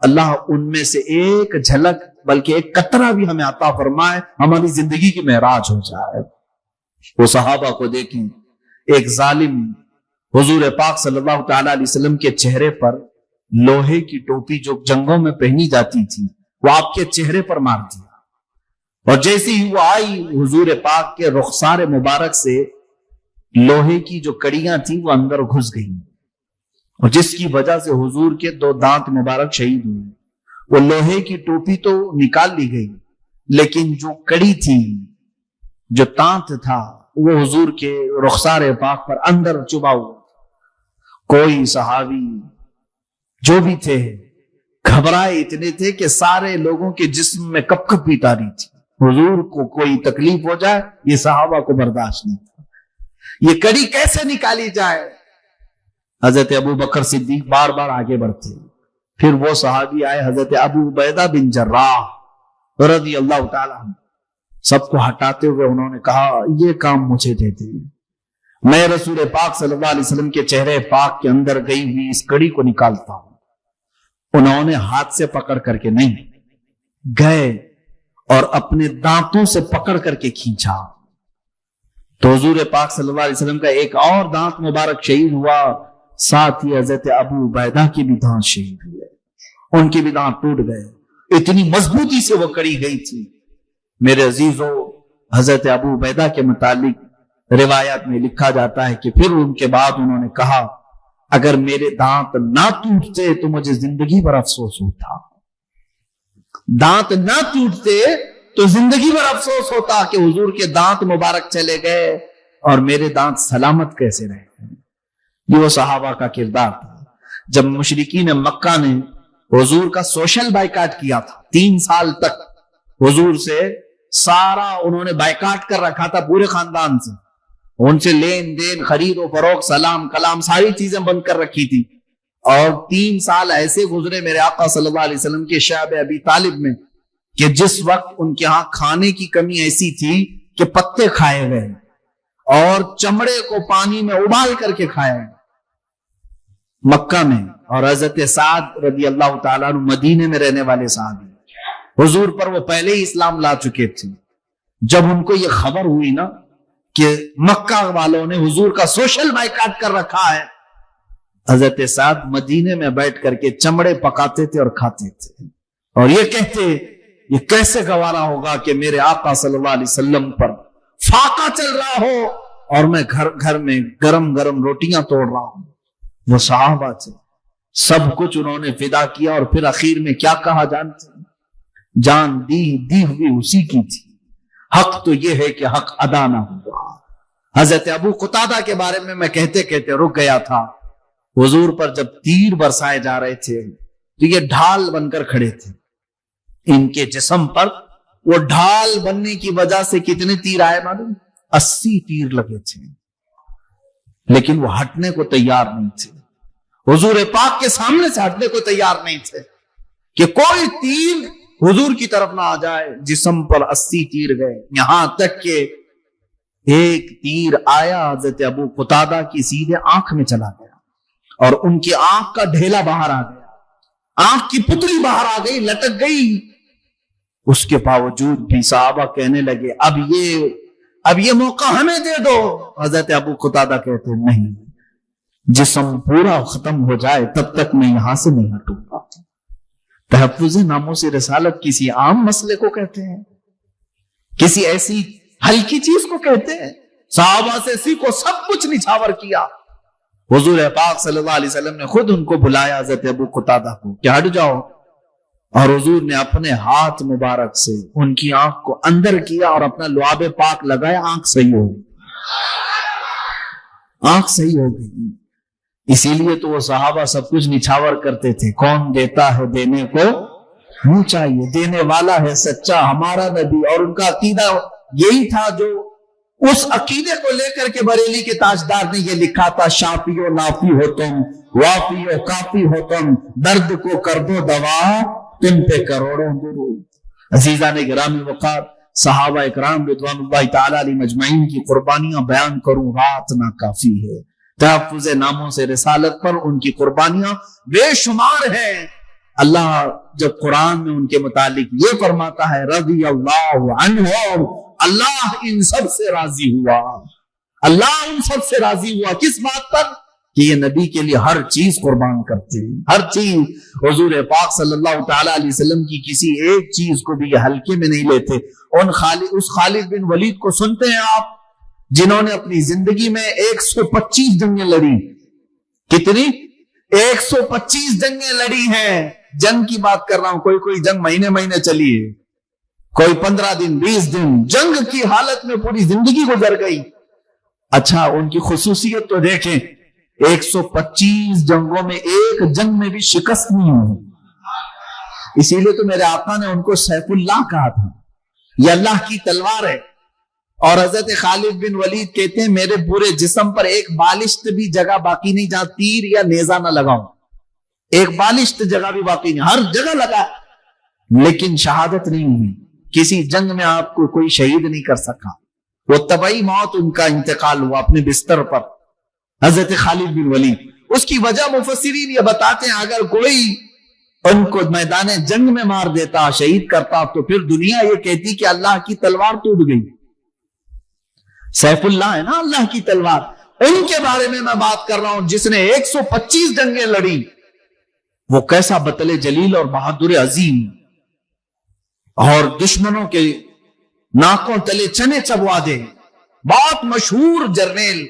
اللہ ان میں سے ایک جھلک بلکہ ایک قطرہ بھی ہمیں عطا فرمائے، ہماری زندگی کی معراج ہو جائے۔ وہ صحابہ کو دیکھیں، ایک ظالم حضور پاک صلی اللہ تعالی علیہ وسلم کے چہرے پر لوہے کی ٹوپی جو جنگوں میں پہنی جاتی تھی وہ آپ کے چہرے پر مار دیا، اور جیسے ہی وہ آئی حضور پاک کے رخسار مبارک سے لوہے کی جو کڑیاں تھیں وہ اندر گھس گئیں، اور جس کی وجہ سے حضور کے 2 دانت مبارک شہید ہوئے۔ وہ لوہے کی ٹوپی تو نکال لی گئی، لیکن جو کڑی تھی، جو تانت تھا، وہ حضور کے رخسار پاک پر اندر چبھا ہوا۔ کوئی صحابی جو بھی تھے گھبرائے اتنے تھے کہ سارے لوگوں کے جسم میں کپ کپ پیٹ آ رہی تھی۔ حضور کو کوئی تکلیف ہو جائے یہ صحابہ کو برداشت نہیں تھا، یہ کڑی کیسے نکالی جائے؟ حضرت ابو بکر صدیق بار بار آگے بڑھتے، پھر وہ صحابی آئے حضرت ابو عبیدہ بن جراح رضی اللہ تعالیٰ عنہ، سب کو ہٹاتے ہوئے انہوں نے کہا یہ کام مجھے دے دیں، میں رسول پاک صلی اللہ علیہ وسلم کے چہرے پاک کے اندر گئی ہوئی اس کڑی کو نکالتا ہوں۔ انہوں نے ہاتھ سے پکڑ کر کے نہیں گئے اور اپنے دانتوں سے پکڑ کر کے کھینچا، تو حضور پاک صلی اللہ علیہ وسلم کا ایک اور دانت مبارک شہید ہوا، ساتھ ہی حضرت ابو عبیدہ کے بھی دانت شہید ہوئے، ان کے بھی دانت ٹوٹ گئے، اتنی مضبوطی سے وہ کڑی گئی تھی۔ میرے عزیزو، حضرت ابو عبیدہ کے متعلق روایات میں لکھا جاتا ہے کہ پھر ان کے بعد انہوں نے کہا اگر میرے دانت نہ ٹوٹتے تو مجھے زندگی پر افسوس ہوتا، دانت نہ ٹوٹتے تو زندگی پر افسوس ہوتا کہ حضور کے دانت مبارک چلے گئے اور میرے دانت سلامت کیسے رہے۔ یہ وہ صحابہ کا کردار تھا۔ جب مشرکین مکہ نے حضور کا سوشل بائیکاٹ کیا تھا، 3 سال تک حضور سے سارا انہوں نے بائیکاٹ کر رکھا تھا، پورے خاندان سے ان سے لین دین، خرید و فروخت، سلام کلام، ساری چیزیں بند کر رکھی تھی، اور 3 سال ایسے گزرے میرے آقا صلی اللہ علیہ وسلم کے شعب ابی طالب میں کہ جس وقت ان کے ہاں کھانے کی کمی ایسی تھی کہ پتے کھائے گئے اور چمڑے کو پانی میں ابال کر کے کھائے مکہ میں، اور حضرت سعد رضی اللہ تعالیٰ عنہ مدینے میں رہنے والے صحابی حضور پر وہ پہلے ہی اسلام لا چکے تھے۔ جب ان کو یہ خبر ہوئی نا کہ مکہ والوں نے حضور کا سوشل بائیکاٹ کر رکھا ہے، حضرت سعد مدینے میں بیٹھ کر کے چمڑے پکاتے تھے اور کھاتے تھے، اور یہ کہتے یہ کیسے گوارا ہوگا کہ میرے آقا صلی اللہ علیہ وسلم پر فاقہ چل رہا ہو اور میں گھر میں گرم گرم روٹیاں توڑ رہا ہوں۔ وہ صحابہ تھے، سب کچھ انہوں نے فدا کیا، اور پھر اخیر میں کیا کہا جانتے ہیں؟ جان دی ہوئی اسی کی تھی، حق تو یہ ہے کہ حق ادا نہ ہوا، حضرت ابو قتادہ کے بارے میں کہتے کہتے رک گیا تھا. حضور پر جب تیر برسائے جا رہے تھے تو یہ ڈھال بن کر کھڑے تھے. ان کے جسم پر وہ ڈھال بننے کی وجہ سے کتنے تیر آئے معلوم؟ 80 تیر لگے تھے. لیکن وہ ہٹنے کو تیار نہیں تھے. حضور پاک کے سامنے سے ہٹنے کو تیار نہیں تھے کہ کوئی تیر حضور کی طرف نہ آ جائے. جسم پر 80 تیر گئے. یہاں تک کہ ایک تیر آیا حضرت ابو قتادہ کی سیدھے آنکھ میں چلا گیا اور ان کی آنکھ کا ڈھیلا باہر آ گیا. آنکھ کی پتلی باہر آ گئی, لٹک گئی. اس کے باوجود بھی صحابہ کہنے لگے اب یہ موقع ہمیں دے دو. حضرت ابو قتادہ کہتے نہیں, جسم پورا ختم ہو جائے تب تک میں یہاں سے نہیں ہٹوں گا. تحفظ ناموس رسالت کسی عام مسئلے کو کہتے ہیں, کسی ایسی ہلکی چیز کو کہتے ہیں. صحابہ سے سیکھو, سب کچھ نچھاور کیا. حضور پاک صلی اللہ علیہ وسلم نے خود ان کو بلایا حضرت ابو قتادہ کو کہ ہٹ جاؤ, اور حضور نے اپنے ہاتھ مبارک سے ان کی آنکھ کو اندر کیا اور اپنا لعاب پاک لگایا. آنکھ صحیح ہو گئی, آنکھ صحیح ہو گئی. اسی لیے تو وہ صحابہ سب کچھ نچھاور کرتے تھے. کون دیتا ہے دینے کو منہ چاہیے, دینے والا ہے سچا ہمارا نبی. اور ان کا عقیدہ یہی تھا جو اس عقیدے کو لے کر کے بریلی کے تاجدار نے یہ لکھا تھا, شافی و نافی ہو تم, وافی و کافی ہو تم, درد کو کر دو دوا, تم پہ کروڑوں درود. عزیزان گرامی وقار, صحابہ اکرام رضوان اللہ تعالی علیہ مجمعین کی قربانیاں بیان کروں رات نہ کافی ہے. تحفظ ناموں سے رسالت پر ان کی قربانیاں بے شمار ہیں. اللہ جب قرآن میں ان کے متعلق یہ فرماتا ہے رضی اللہ عنہم, اللہ ان سب سے راضی ہوا. اللہ ان سب سے راضی ہوا کس بات پر؟ کہ یہ نبی کے لیے ہر چیز قربان کرتے ہیں, ہر چیز. حضور پاک صلی اللہ تعالی علیہ وسلم کی کسی ایک چیز کو بھی یہ ہلکے میں نہیں لیتے. اس خالد بن ولید کو سنتے ہیں آپ, جنہوں نے اپنی زندگی میں 125 جنگیں لڑی. کتنی؟ 125 جنگیں لڑی ہیں. جنگ کی بات کر رہا ہوں, کوئی جنگ مہینے چلی ہے, کوئی 15 دن 20 دن. جنگ کی حالت میں پوری زندگی گزر گئی. اچھا, ان کی خصوصیت تو دیکھیں, 125 جنگوں میں ایک جنگ میں بھی شکست نہیں ہوئی. اسی لیے تو میرے آقا نے ان کو سیف اللہ کہا تھا, یہ اللہ کی تلوار ہے. اور حضرت خالد بن ولید کہتے ہیں میرے پورے جسم پر ایک بالشت بھی جگہ باقی نہیں جہاں تیر یا نیزہ نہ لگاؤں. ایک بالشت جگہ بھی باقی نہیں, ہر جگہ لگا, لیکن شہادت نہیں ہوئی. کسی جنگ میں آپ کو کوئی شہید نہیں کر سکا. وہ طبعی موت ان کا انتقال ہوا اپنے بستر پر, حضرت خالد بن ولید. اس کی وجہ مفسرین یہ بتاتے ہیں اگر کوئی ان کو میدان جنگ میں مار دیتا, شہید کرتا, تو پھر دنیا یہ کہتی کہ اللہ کی تلوار ٹوٹ گئی. سیف اللہ ہے نا اللہ کی تلوار. ان کے بارے میں بات کر رہا ہوں جس نے 125 جنگیں لڑی. وہ کیسا بطل جلیل اور بہادر عظیم, اور دشمنوں کے ناکوں تلے چنے چبوا دے, بہت مشہور جرنیل.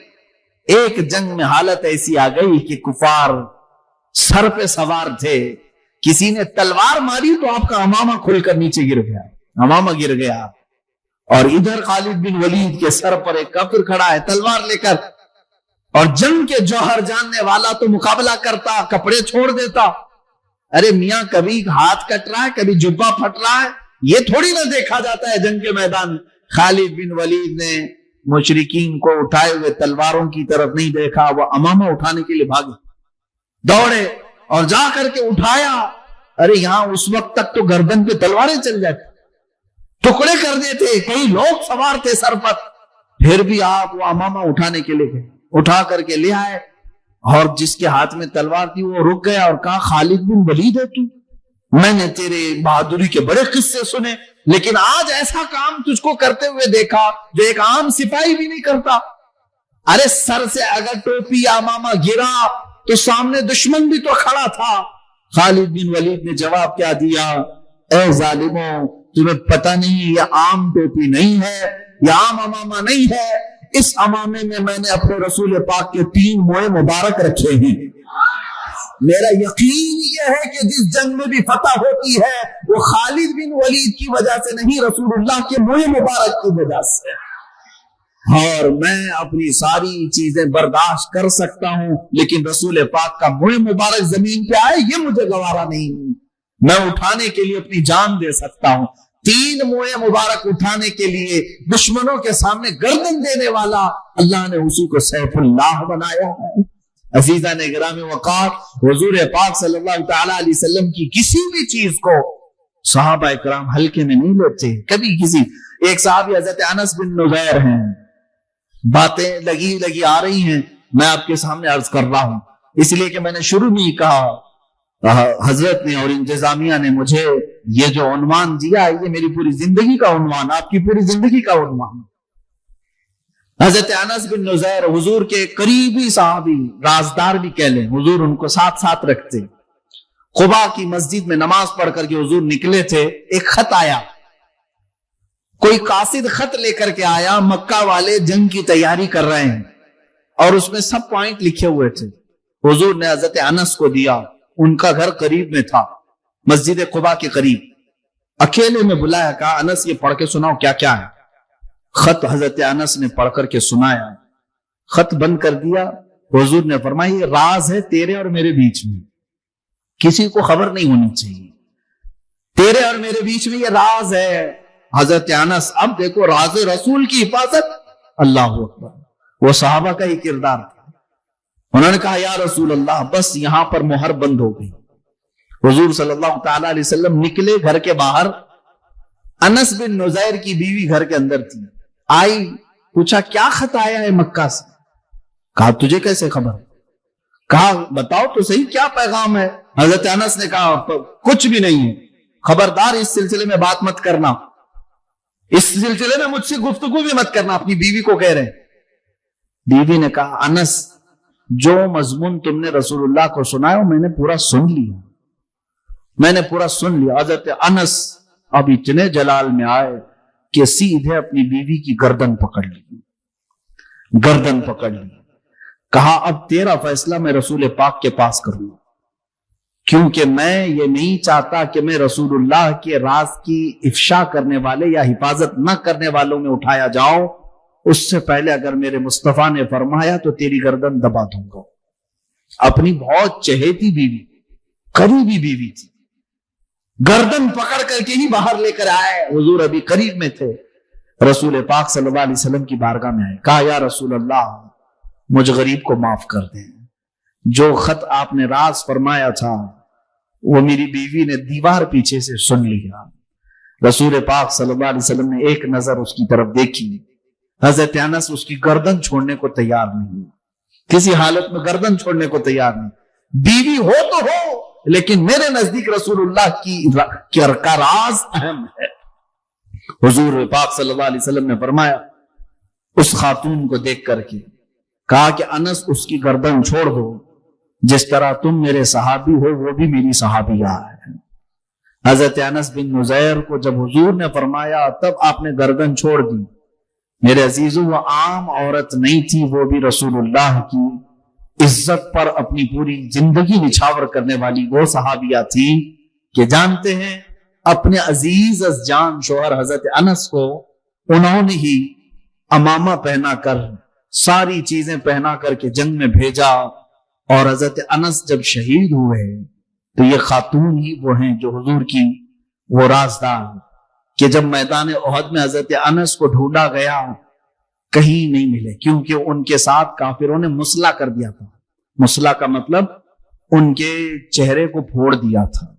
ایک جنگ میں حالت ایسی آ گئی کہ کفار سر پہ سوار تھے, کسی نے تلوار ماری تو آپ کا امامہ کھل کر نیچے گر گیا, امامہ گر گیا. اور ادھر خالد بن ولید کے سر پر ایک کافر کھڑا ہے تلوار لے کر, اور جنگ کے جوہر جاننے والا تو مقابلہ کرتا, کپڑے چھوڑ دیتا. ارے میاں, کبھی ہاتھ کٹ رہا ہے, کبھی جبہ پھٹ رہا ہے, یہ تھوڑی نہ دیکھا جاتا ہے جنگ کے میدان. خالد بن ولید نے مشرکین کو اٹھائے ہوئے تلواروں کی طرف نہیں دیکھا, وہ امامہ اٹھانے کے لیے بھاگے, دوڑے اور جا کر کے اٹھایا. ارے یہاں اس وقت تک تو گردن پہ تلواریں چل جاتی, ٹکڑے کر دیتے, کئی لوگ سوار تھے سر پر. پھر بھی آپ وہ امامہ اٹھانے کے لیے گئے, اٹھا کر کے لے آئے, اور جس کے ہاتھ میں تلوار تھی وہ رک گیا اور کہا خالد بن ولید ہے تو, میں نے تیرے بہادری کے بڑے قصے سنے, لیکن آج ایسا کام تجھ کو کرتے ہوئے دیکھا جو ایک عام سپاہی بھی نہیں کرتا. ارے سر سے اگر ٹوپی یا امامہ گرا تو سامنے دشمن بھی تو کھڑا تھا. خالد بن ولید نے جواب کیا دیا, اے ظالموں, تمہیں پتہ نہیں یہ عام ٹوپی نہیں ہے, یہ عام امامہ نہیں ہے. اس امامے میں نے اپنے رسول پاک کے 3 موئے مبارک رکھے ہیں. میرا یقین یہ ہے کہ جس جنگ میں بھی فتح ہوتی ہے وہ خالد بن ولید کی وجہ سے نہیں, رسول اللہ کے موئے مبارک کی وجہ سے. اور میں اپنی ساری چیزیں برداشت کر سکتا ہوں، لیکن رسول پاک کا منہ مبارک زمین پہ آئے یہ مجھے گوارا نہیں، میں اٹھانے کے لیے اپنی جان دے سکتا ہوں۔ 3 منہ مبارک اٹھانے کے لیے دشمنوں کے سامنے گردن دینے والا اللہ نے اسی کو سیف اللہ بنایا ہے۔ عزیزان گرامی وقار، حضور پاک صلی اللہ تعالی علیہ وسلم کی کسی بھی چیز کو صحابہ کرام ہلکے میں نہیں لیتے۔ کبھی کسی ایک صحابی حضرت انس بن نذیر ہیں، باتیں لگی آ رہی ہیں، میں آپ کے سامنے عرض کر رہا ہوں، اس لیے کہ میں نے شروع میں ہی کہا حضرت نے اور انتظامیہ نے مجھے یہ جو عنوان دیا یہ میری پوری زندگی کا عنوان، آپ کی پوری زندگی کا عنوان۔ حضرت انس بن نذیر حضور کے قریبی صحابی، رازدار بھی کہہ لیں، حضور ان کو ساتھ ساتھ رکھتے۔ قباء کی مسجد میں نماز پڑھ کر کے حضور نکلے تھے، ایک خط آیا، کوئی قاصد خط لے کر کے آیا، مکہ والے جنگ کی تیاری کر رہے ہیں اور اس میں سب پوائنٹ لکھے ہوئے تھے۔ حضور نے حضرت انس کو دیا، ان کا گھر قریب میں تھا، مسجد قباء کے قریب، اکیلے میں بلایا، کہا انس یہ پڑھ کے سناؤ کیا کیا ہے۔ خط حضرت انس نے پڑھ کر کے سنایا، خط بند کر دیا۔ حضور نے فرمایا یہ راز ہے تیرے اور میرے بیچ میں، کسی کو خبر نہیں ہونی چاہیے، تیرے اور میرے بیچ میں یہ راز ہے۔ حضرت انس، اب دیکھو راز رسول کی حفاظت، اللہ اکبر، وہ صحابہ کا ہی کردار تھا۔ انہوں نے کہا یا رسول اللہ بس یہاں پر مہر بند ہو گئی۔ حضور صلی اللہ تعالی علیہ وسلم نکلے گھر کے باہر، انس بن نذیر کی بیوی گھر کے اندر تھی، آئی، پوچھا کیا خط آیا ہے مکہ سے؟ کہا تجھے کیسے خبر؟ کہا بتاؤ تو صحیح کیا پیغام ہے؟ حضرت انس نے کہا کچھ بھی نہیں ہے، خبردار اس سلسلے میں بات مت کرنا، اس سلسلے میں مجھ سے گفتگو بھی مت کرنا، اپنی بیوی کو کہہ رہے ہیں۔ بیوی نے کہا انس جو مضمون تم نے رسول اللہ کو سنایا میں نے پورا سن لیا، میں نے پورا سن لیا۔ حضرت انس اب اتنے جلال میں آئے کہ سیدھے اپنی بیوی کی گردن پکڑ لی، کہا اب تیرا فیصلہ میں رسول پاک کے پاس کروں، کیونکہ میں یہ نہیں چاہتا کہ میں رسول اللہ کے راز کی افشا کرنے والے یا حفاظت نہ کرنے والوں میں اٹھایا جاؤں، اس سے پہلے اگر میرے مصطفیٰ نے فرمایا تو تیری گردن دبا دوں گا۔ اپنی بہت چہیتی بیوی، قریبی بیوی تھی، گردن پکڑ کر کے ہی باہر لے کر آئے۔ حضور ابھی قریب میں تھے، رسول پاک صلی اللہ علیہ وسلم کی بارگاہ میں آئے، کہا یا رسول اللہ مجھ غریب کو معاف کر دیں، جو خط آپ نے راز فرمایا تھا وہ میری بیوی نے دیوار پیچھے سے سن لیا۔ رسول پاک صلی اللہ علیہ وسلم نے ایک نظر اس کی طرف دیکھی، حضرت انس اس کی گردن چھوڑنے کو تیار نہیں، کسی حالت میں گردن چھوڑنے کو تیار نہیں۔ بیوی ہو تو ہو لیکن میرے نزدیک رسول اللہ کی کا راز اہم ہے۔ حضور پاک صلی اللہ علیہ وسلم نے فرمایا اس خاتون کو دیکھ کر کے، کہا کہ انس اس کی گردن چھوڑ دو، جس طرح تم میرے صحابی ہو وہ بھی میری صحابیہ ہے۔ حضرت انس بن نذیر کو جب حضور نے فرمایا تب آپ نے گردن چھوڑ دی۔ میرے عزیزو وہ عام عورت نہیں تھی، وہ بھی رسول اللہ کی عزت پر اپنی پوری زندگی نچھاور کرنے والی وہ صحابیہ تھی کہ جانتے ہیں اپنے عزیز از جان شوہر حضرت انس کو انہوں نے ہی امامہ پہنا کر ساری چیزیں پہنا کر کے جنگ میں بھیجا، اور حضرت انس جب شہید ہوئے تو یہ خاتون ہی وہ ہیں جو حضور کی وہ رازدار کہ جب میدان احد میں حضرت انس کو ڈھونڈا گیا کہیں نہیں ملے، کیونکہ ان کے ساتھ کافروں نے مسلح کر دیا تھا۔ مسلح کا مطلب ان کے چہرے کو پھوڑ دیا تھا،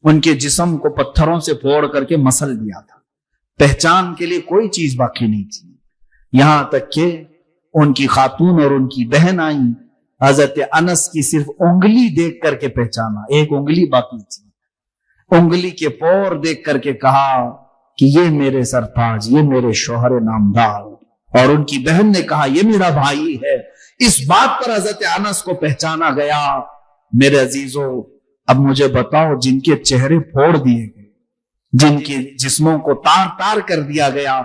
ان کے جسم کو پتھروں سے پھوڑ کر کے مسل دیا تھا، پہچان کے لیے کوئی چیز باقی نہیں تھی۔ یہاں تک کہ ان کی خاتون اور ان کی بہن آئی، حضرت انس کی صرف انگلی دیکھ کر کے پہچانا، ایک انگلی باقی تھی، انگلی کے پور دیکھ کر کے کہا کہ یہ میرے سرتاج، یہ میرے شوہر نامدار، اور ان کی بہن نے کہا یہ میرا بھائی ہے۔ اس بات پر حضرت انس کو پہچانا گیا۔ میرے عزیزو اب مجھے بتاؤ جن کے چہرے پھوڑ دیے گئے، جن کے جسموں کو تار تار کر دیا گیا،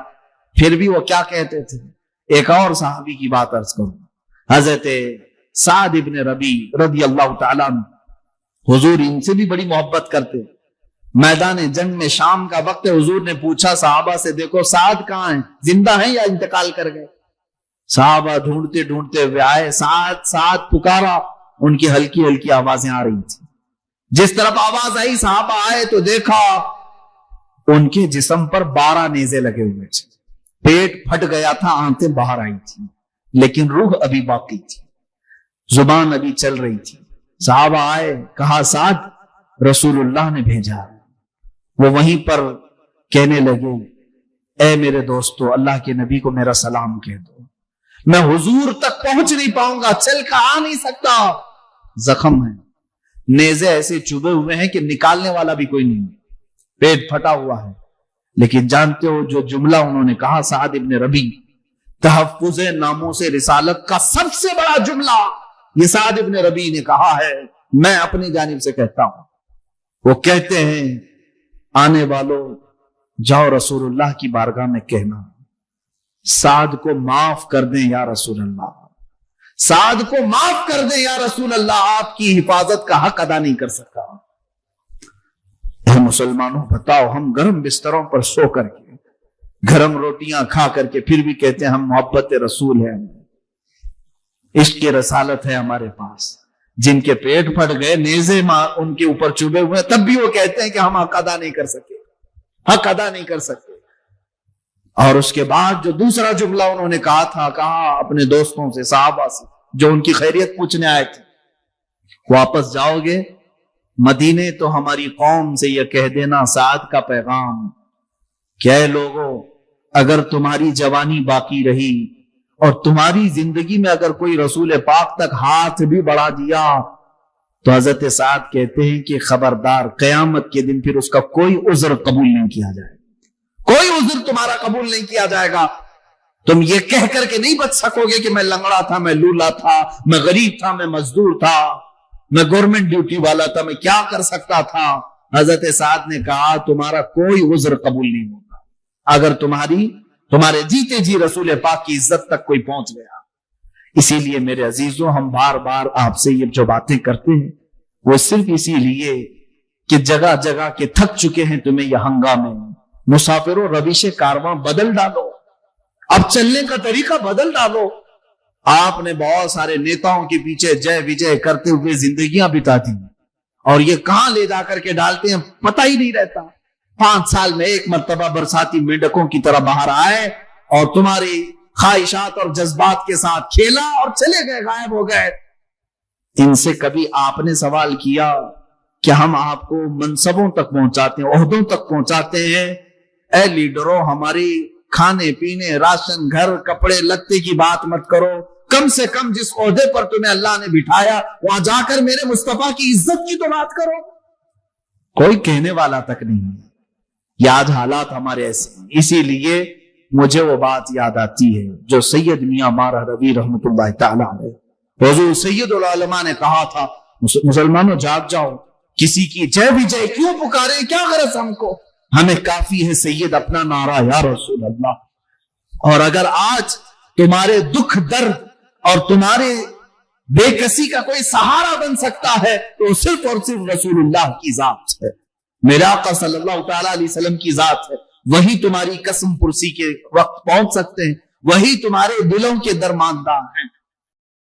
پھر بھی وہ کیا کہتے تھے؟ ایک اور صحابی کی بات عرض کروں، حضرت سعد ابن ربی رضی اللہ تعالیٰ عنہ، حضور ان سے بھی بڑی محبت کرتے۔ میدان جنگ میں شام کا وقت، حضور نے پوچھا صحابہ سے دیکھو سعد کہاں ہیں، زندہ ہیں یا انتقال کر گئے؟ صحابہ ڈھونڈتے ڈھونڈتے ہوئے آئے, ساتھ ساتھ پکارا, ان کی ہلکی ہلکی آوازیں آ رہی تھی. جس طرف آواز آئی صحابہ آئے تو دیکھا ان کے جسم پر 12 نیزے لگے ہوئے تھے, پیٹ پھٹ گیا تھا, آنتیں باہر آئی تھی, لیکن روح ابھی باقی تھی, زبان ابھی چل رہی تھی. صحابہ آئے, کہا سعد رسول اللہ نے بھیجا. وہ وہیں پر کہنے لگے, اے میرے دوستو, اللہ کے نبی کو میرا سلام کہہ دو, میں حضور تک پہنچ نہیں پاؤں گا, چل کر آ نہیں سکتا, زخم ہے, نیزے ایسے چبھے ہوئے ہیں کہ نکالنے والا بھی کوئی نہیں, پیٹ پھٹا ہوا ہے. لیکن جانتے ہو جو جملہ انہوں نے کہا, سعد ابن ربی, تحفظ ناموس رسالت کا سب سے بڑا جملہ یہ سعد ابن ربی نے کہا ہے, میں اپنی جانب سے کہتا ہوں. وہ کہتے ہیں, آنے والوں جاؤ رسول اللہ کی بارگاہ میں کہنا سعد کو معاف کر دیں یا رسول اللہ, سعد کو معاف کر دیں یا رسول اللہ, آپ کی حفاظت کا حق ادا نہیں کر سکا. اے مسلمانوں بتاؤ, ہم گرم بستروں پر سو کر کے, گرم روٹیاں کھا کر کے, پھر بھی کہتے ہیں ہم محبت رسول ہیں, عشق کی رسالت ہے ہمارے پاس. جن کے پیٹ پھٹ گئے, نیزے ان کے اوپر چبھے ہوئے, تب بھی وہ کہتے ہیں کہ ہم حق ادا نہیں کر سکے, حق ادا نہیں کر سکتے. اور اس کے بعد جو دوسرا جملہ انہوں نے کہا تھا, کہا اپنے دوستوں سے, صحابہ سے جو ان کی خیریت پوچھنے آئے تھے, واپس جاؤ گے مدینے تو ہماری قوم سے یہ کہہ دینا سعد کا پیغام کہ اے لوگوں, اگر تمہاری جوانی باقی رہی اور تمہاری زندگی میں اگر کوئی رسول پاک تک ہاتھ بھی بڑھا دیا تو حضرت سعد کہتے ہیں کہ خبردار, قیامت کے دن پھر اس کا کوئی عذر قبول نہیں کیا جائے گا, کوئی عذر تمہارا قبول نہیں کیا جائے گا. تم یہ کہہ کر کے نہیں بچ سکو گے کہ میں لنگڑا تھا, میں لولا تھا, میں غریب تھا, میں مزدور تھا, میں گورنمنٹ ڈیوٹی والا تھا, میں کیا کر سکتا تھا. حضرت سعد نے کہا تمہارا کوئی عذر قبول نہیں ہوگا اگر تمہارے جیتے جی رسول پاک کی عزت تک کوئی پہنچ گیا. اسی لیے میرے عزیزوں, ہم بار بار آپ سے یہ جو باتیں کرتے ہیں وہ صرف اسی لیے کہ جگہ جگہ کے تھک چکے ہیں تمہیں یہ ہنگامے. مسافروں, روش کارواں بدل ڈالو, اب چلنے کا طریقہ بدل ڈالو. آپ نے بہت سارے نیتاؤں کے پیچھے جے وجے کرتے ہوئے زندگیاں بتا دی, اور یہ کہاں لے جا کر کے ڈالتے ہیں پتہ ہی نہیں رہتا. 5 سال میں ایک مرتبہ برساتی مینڈکوں کی طرح باہر آئے اور تمہاری خواہشات اور جذبات کے ساتھ کھیلا اور چلے گئے, غائب ہو گئے. ان سے کبھی آپ نے سوال کیا کہ ہم آپ کو منصبوں تک پہنچاتے ہیں, عہدوں تک پہنچاتے ہیں, اے لیڈروں ہماری کھانے پینے, راشن, گھر, کپڑے لتے کی بات مت کرو, کم سے کم جس عہدے پر تمہیں اللہ نے بٹھایا وہاں جا کر میرے مصطفیٰ کی عزت کی تو بات کرو. کوئی کہنے والا تک نہیں ہے. یہ آج حالات ہمارے ایسے ہیں. اسی لیے مجھے وہ بات یاد آتی ہے جو سید میاں مارہ ربی رحمت اللہ تعالیٰ علیہ, حضور سید العلماء نے کہا تھا, مسلمانوں جاگ جاؤ, کسی کی جے وجے کیوں پکارے, کیا غرض ہم کو, ہمیں کافی ہے سید اپنا نعرہ یا رسول اللہ. اور اگر آج تمہارے دکھ درد اور تمہارے بے کسی کا کوئی سہارا بن سکتا ہے تو صرف اور صرف رسول اللہ کی ذات ہے, میرے آقا صلی اللہ تعالی علیہ وسلم کی ذات ہے. وہی تمہاری قسم پرسی کے وقت پہنچ سکتے ہیں, وہی تمہارے دلوں کے درماندہ ہیں.